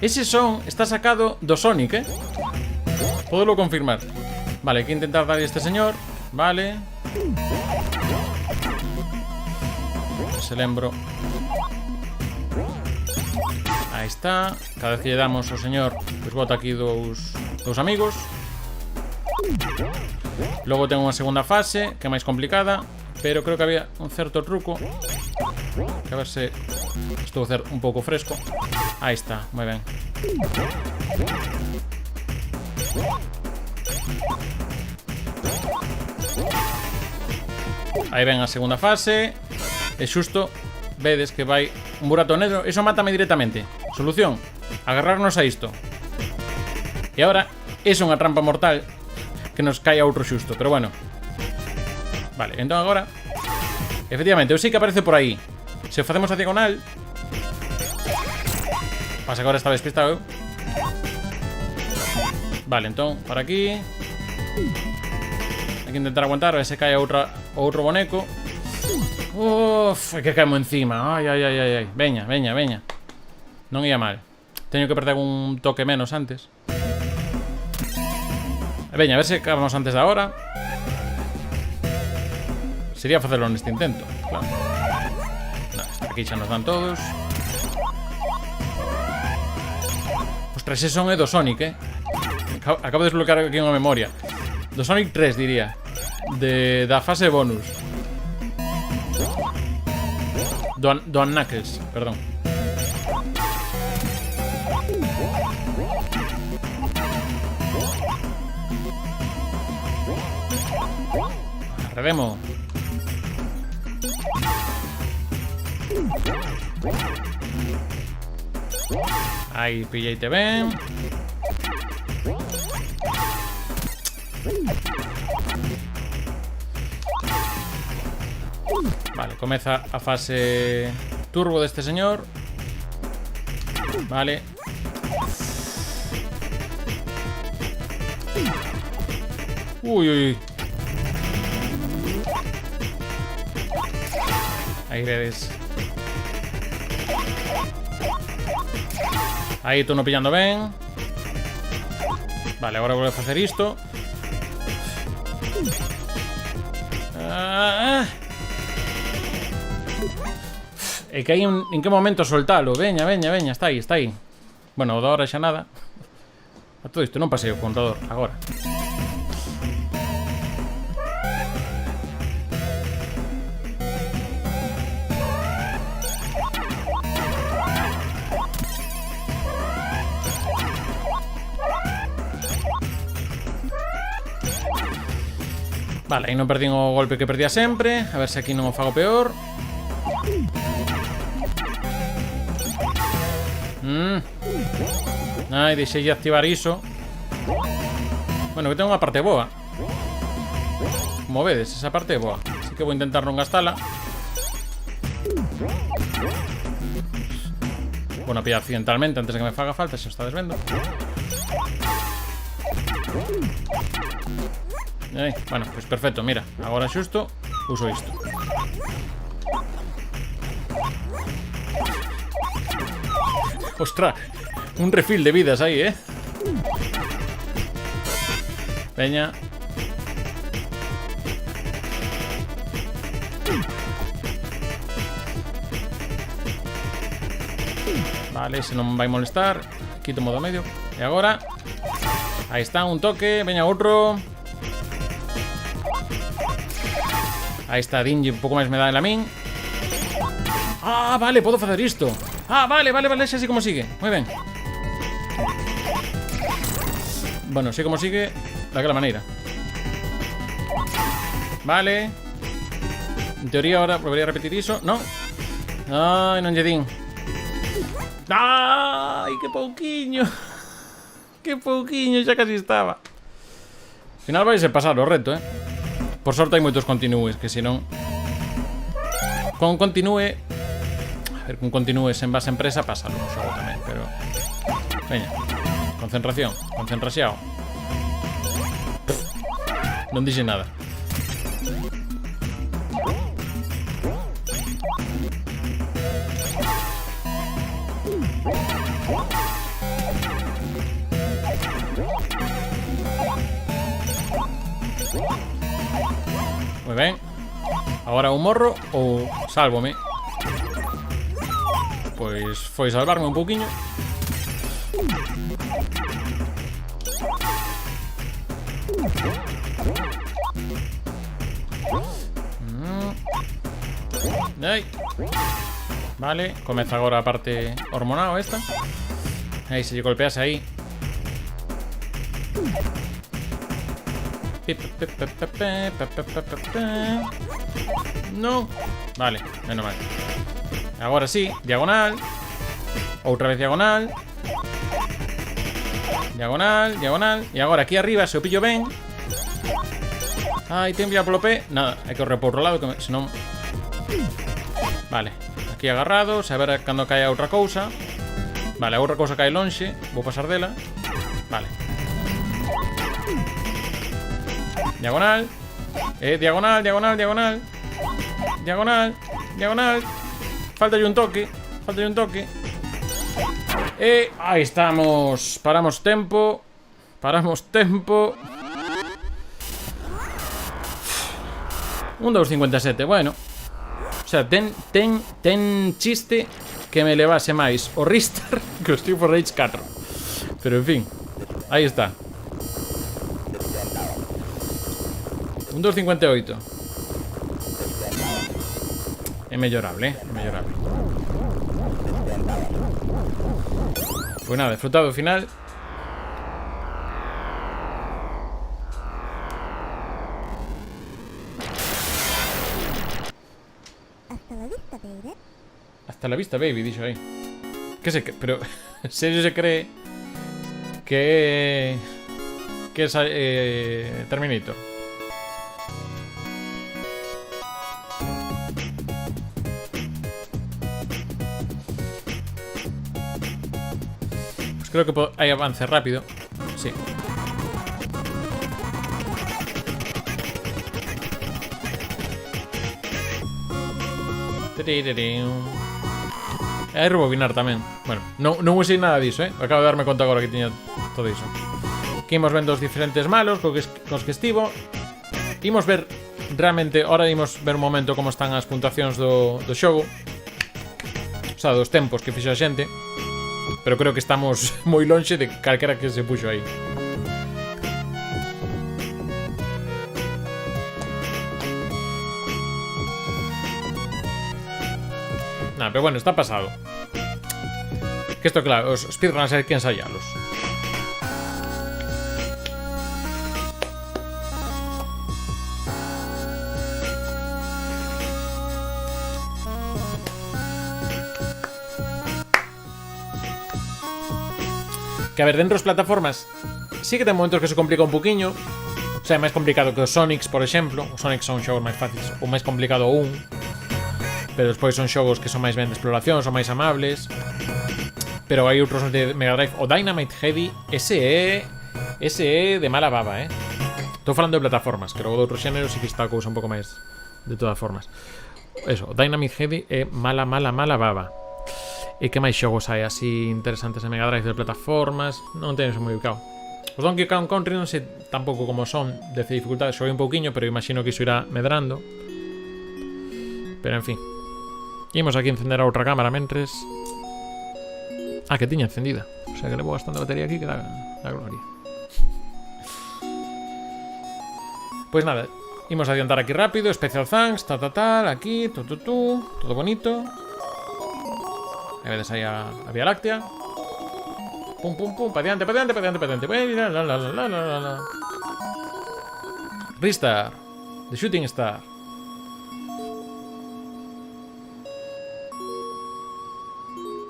Ese son está sacado do Sonic, Podelo confirmar. Vale, hai que intentar darle a este señor. Vale. Se lembro. Aí está. Cada vez que lle damos ao señor, pois bota aquí dous amigos. Logo ten unha segunda fase, que é máis complicada, pero creo que había un certo truco. Que a ver se estou a ser un pouco fresco. Aí está, moi ben. Aí ven a segunda fase. E xusto vedes que vai un burato negro. Eso mátame directamente. Solución, agarrarnos a isto. E agora, é unha trampa mortal que nos cae a outro xusto, pero bueno. Vale, entón agora efectivamente, eu sei que aparece por aí. Se o facemos a diagonal. Pasa que agora está despistado. Vale, entón, para aquí. Hai que intentar aguantar, a ver se cae o outro boneco. Uff, é que caemos encima. Ai, ai, ai, ai, ai. Veña, veña, veña. Non ia mal. Teño que perder un toque menos antes. Veña, a ver se acabamos antes da hora. Sería facelo neste intento, claro. No, aquí xa nos dan todos. Ostras, ese son é do Sonic, Acabo de desbloquear aquí unha memoria. Do Sonic 3, diría. Da fase bonus. Do Knuckles, perdón. Arredemo. Aí, pilleite ben. Vale, comeza a fase turbo deste señor. Vale. Ui, ui. Aí vedes. Aí estou no pillando ben. Vale, agora vou a facer isto. É que hai en que momento soltalo. Veña, veña, veña, está aí, está aí. Bueno, o da hora xa nada. A todo isto non pasei o contador, agora. Vale, aí non perdín o golpe que perdía sempre. A ver se aquí non o fago peor. Ai, deixei de activar iso. Bueno, que ten unha parte boa. Como vedes, esa parte é boa. Así que vou intentar non gastala. Bueno, pilla accidentalmente antes de que me faga falta, se o estades vendo. Bueno, pois perfecto, mira. Agora xusto uso isto. Ostra, un refil de vidas aí, Veña. Vale, se non vai molestar. Quito modo medio. E agora aí está, un toque. Veña, outro. Aí está, Dingy, un pouco máis me dá en la min. Ah, vale, podo facer isto. Ah, vale, xa así como sigue. Moi ben. Bueno, sei como sigue daquela maneira. Vale. En teoría ahora volvería a repetir iso. No. Ai, non lle din. Ai, que pouquiño. Que pouquiño, xa casi estaba. Al final vai ser pasar o reto, Por sorte hai moitos continúes, que senón con continúe, a ver, con continúe sen base empresa pásalo no xogo tamén, pero veña, concentración, concentración. Non dixe nada. Moi ben. Agora un morro ou sálvome. Pois foi salvarme un pouquiño. Ai. Vale, comeza agora a parte hormonal esta. Aí, se lle golpease aí. No. Vale, menos mal. Agora sí, diagonal. Outra vez diagonal. Diagonal, diagonal. E agora aquí arriba, se o pillo ben. Ai, ten vía polo pé. Nada, hai que correr por outro lado, que senón... Vale, aquí agarrados. A ver cando cae a outra cousa. Vale, a outra cousa cae lonxe. Vou pasar dela. Vale. Diagonal. Diagonal, diagonal, diagonal. Diagonal, diagonal. Falta un toque. Falta un toque. Ahí estamos. Paramos tempo. Paramos tempo. 1,257, bueno. O sea, ten chiste que me levase máis o Ristar que o Street for Rage 4. Pero en fin, aí está. 1,258. É mellorable, é mellorable. Pues nada, disfrutado final. Hasta la vista, baby, dixo aí. Que se... Pero... En serio se cree... Que es... Terminator. Pues creo que hay avance rápido. Sí. Hai rebobinar tamén. Bueno, non usei nada diso, Acabo de darme conta agora que tiña todo iso. Aquí imos vendo os diferentes malos cos que estivo. Imos ver realmente, ahora imos ver un momento como están as puntuacións do xogo. O sea, dos tempos que fixo a xente. Pero creo que estamos moi lonxe de calquera que se puxo aí. Nah, pero bueno, está pasado. Que esto, claro, os speedrunners hay que ensayarlos. Que a ver, dentro das plataformas sí que ten momentos que se complica un poquinho. O sea, é máis complicado que os Sonics, por exemplo. Os Sonics son xogos máis fáciles, o máis complicado un. Pero despois son xogos que son máis ben de exploración, son máis amables. Pero hai outros de Mega Drive. O Dynamite Heavy, ese é de mala baba, Estou falando de plataformas, que logo de outros xéneros sí que está a cousa un pouco máis de todas formas. Eso, o Dynamite Heavy é mala baba. E que máis xogos hai así interesantes en Mega Drive de plataformas? Non teño moi ubicado. Os Donkey Kong Country non sei tampouco como son de dificultade, xoguei un pouquiño, pero imagino que iso irá medrando. Pero en fin. Imos aquí encender a outra cámara mentres. Ah, que tiña encendida. O sea que levo bastante batería aquí que da gloria. Pois nada, imos adiantar aquí rápido. Special thanks, tal, aquí, todo bonito. Aí vedes aí a Vía Láctea. Pum, pa diante. Ristar, The Shooting Star.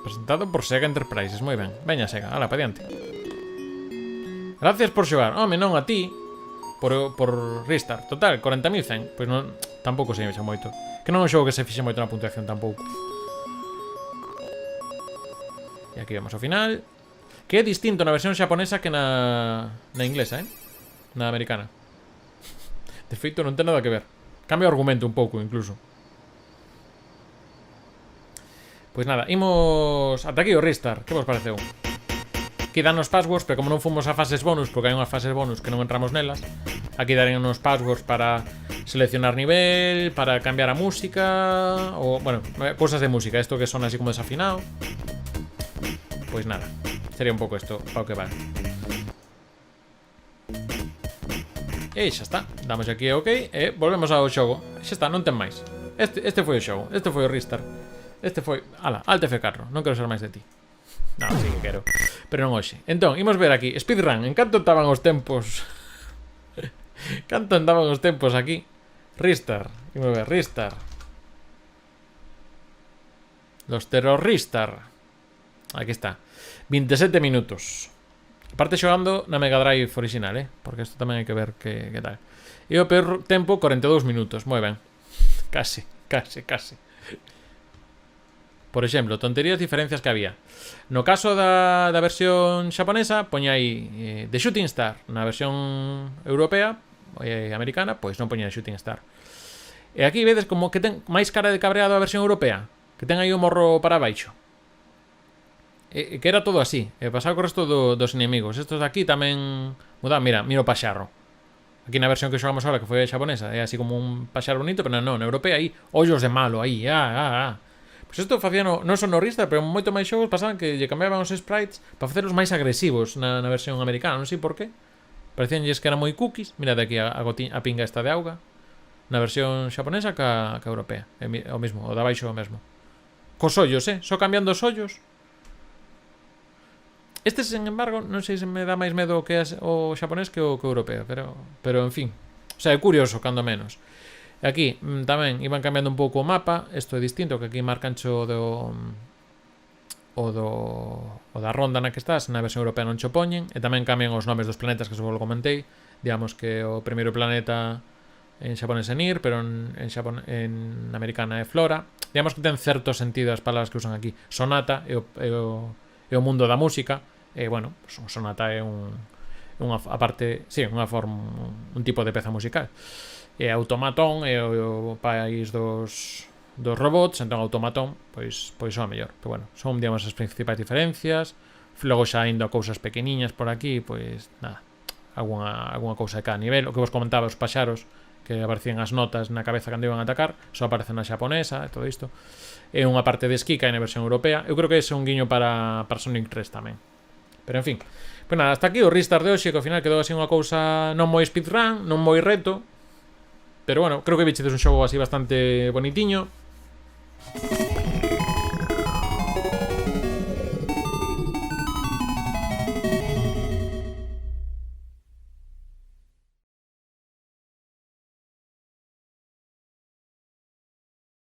Presentado por Sega Enterprises, moi ben. Veña, Sega, ala, pa diante. Gracias por xogar. Home, non a ti. Por Ristar. Total, 40.100. Pois non, tampouco se me xa moito. Que non é un xogo que se fixe moito na puntuación tampouco. E aquí vemos ao final. Que é distinto na versión xaponesa que na inglesa, na americana. De feito, non ten nada que ver. Cambia o argumento un pouco, incluso. Pois nada, imos ata aquí o Ristar. Que vos pareceu? Aquí dan os passwords, pero como non fomos a fases bonus, porque hai unhas fases bonus que non entramos nelas, aquí darán uns passwords para seleccionar nivel, para cambiar a música, ou, bueno, cosas de música, isto que son así como desafinado. Pois nada, sería un pouco isto ao que vale. E xa está, damos aquí ok e volvemos ao xogo. Xa está, non ten máis. Este foi o xogo, este foi o Ristar. Este foi, ala, Alt F4, non quero ser máis de ti. Non, sí que quero, pero non hoxe. Entón, imos ver aquí, speedrun, en canto estaban os tempos. Canto andaban os tempos aquí. Ristar, imos ver, Ristar. Los terroristar. Aquí está, 27 minutos. Aparte xogando na Mega Drive original, porque isto tamén hai que ver que tal. E o peor tempo, 42 minutos. Moi ben. Casi. Por exemplo, tonterías, diferencias que había. No caso da versión xaponesa, poña aí The Shooting Star. Na versión europea, americana, pois non poña The Shooting Star. E aquí vedes como que ten máis cara de cabreado a versión europea, que ten aí o morro para baixo. Que era todo así. Pasaba co resto dos inimigos. Estos de aquí tamén mudaban. Mira o paxarro. Aquí na versión que xogamos agora, que foi a xaponesa, é así como un paxarro bonito, pero non, na europea aí ollos de malo, aí, Pois isto facían non son no Ristar, pero moito máis xogos pasaban que lle cambiaban os sprites para facerlos máis agresivos na versión americana, non sei por qué. Parecíanlles que eran moi cookies. Mira de aquí a pinga esta de auga. Na versión xaponesa ca europea. É o mesmo, o de abaixo o mesmo. Cos ollos, só cambiando os ollos. Este, sen embargo, non sei se me dá máis medo que o xaponés que o europeo, pero en fin. O sea, é curioso, cando menos. Aquí tamén iban cambiando un pouco o mapa. Isto é distinto, que aquí marcancho o da ronda na que estás. Na versión europea non cho poñen. E tamén cambian os nomes dos planetas, que só comentei. Digamos que o primeiro planeta en xaponés é Nir, pero en americana é Flora. Digamos que ten certo sentido as palabras que usan aquí. Sonata é o mundo da música. Bueno, sonata é unha forma, un tipo de peza musical. Automaton é o país dos robots, entón Automaton pois é o mellor. Pero bueno, son, digamos, as principais diferencias. Logo xa indo a cousas pequeniñas por aquí, pois nada, alguna cousa de cada nivel. O que vos comentaba, os paxaros que aparecían as notas na cabeza cando iban a atacar, só aparecen na xaponesa e todo isto. É unha parte de esquí que hai na versión europea. Eu creo que é un guiño para Sonic 3 tamén. Pero en fin, pues nada, hasta aquí o Ristar de hoxe, que ao final quedou así unha cousa non moi speedrun, non moi reto. Pero bueno, creo que bichedes un xogo así bastante bonitiño.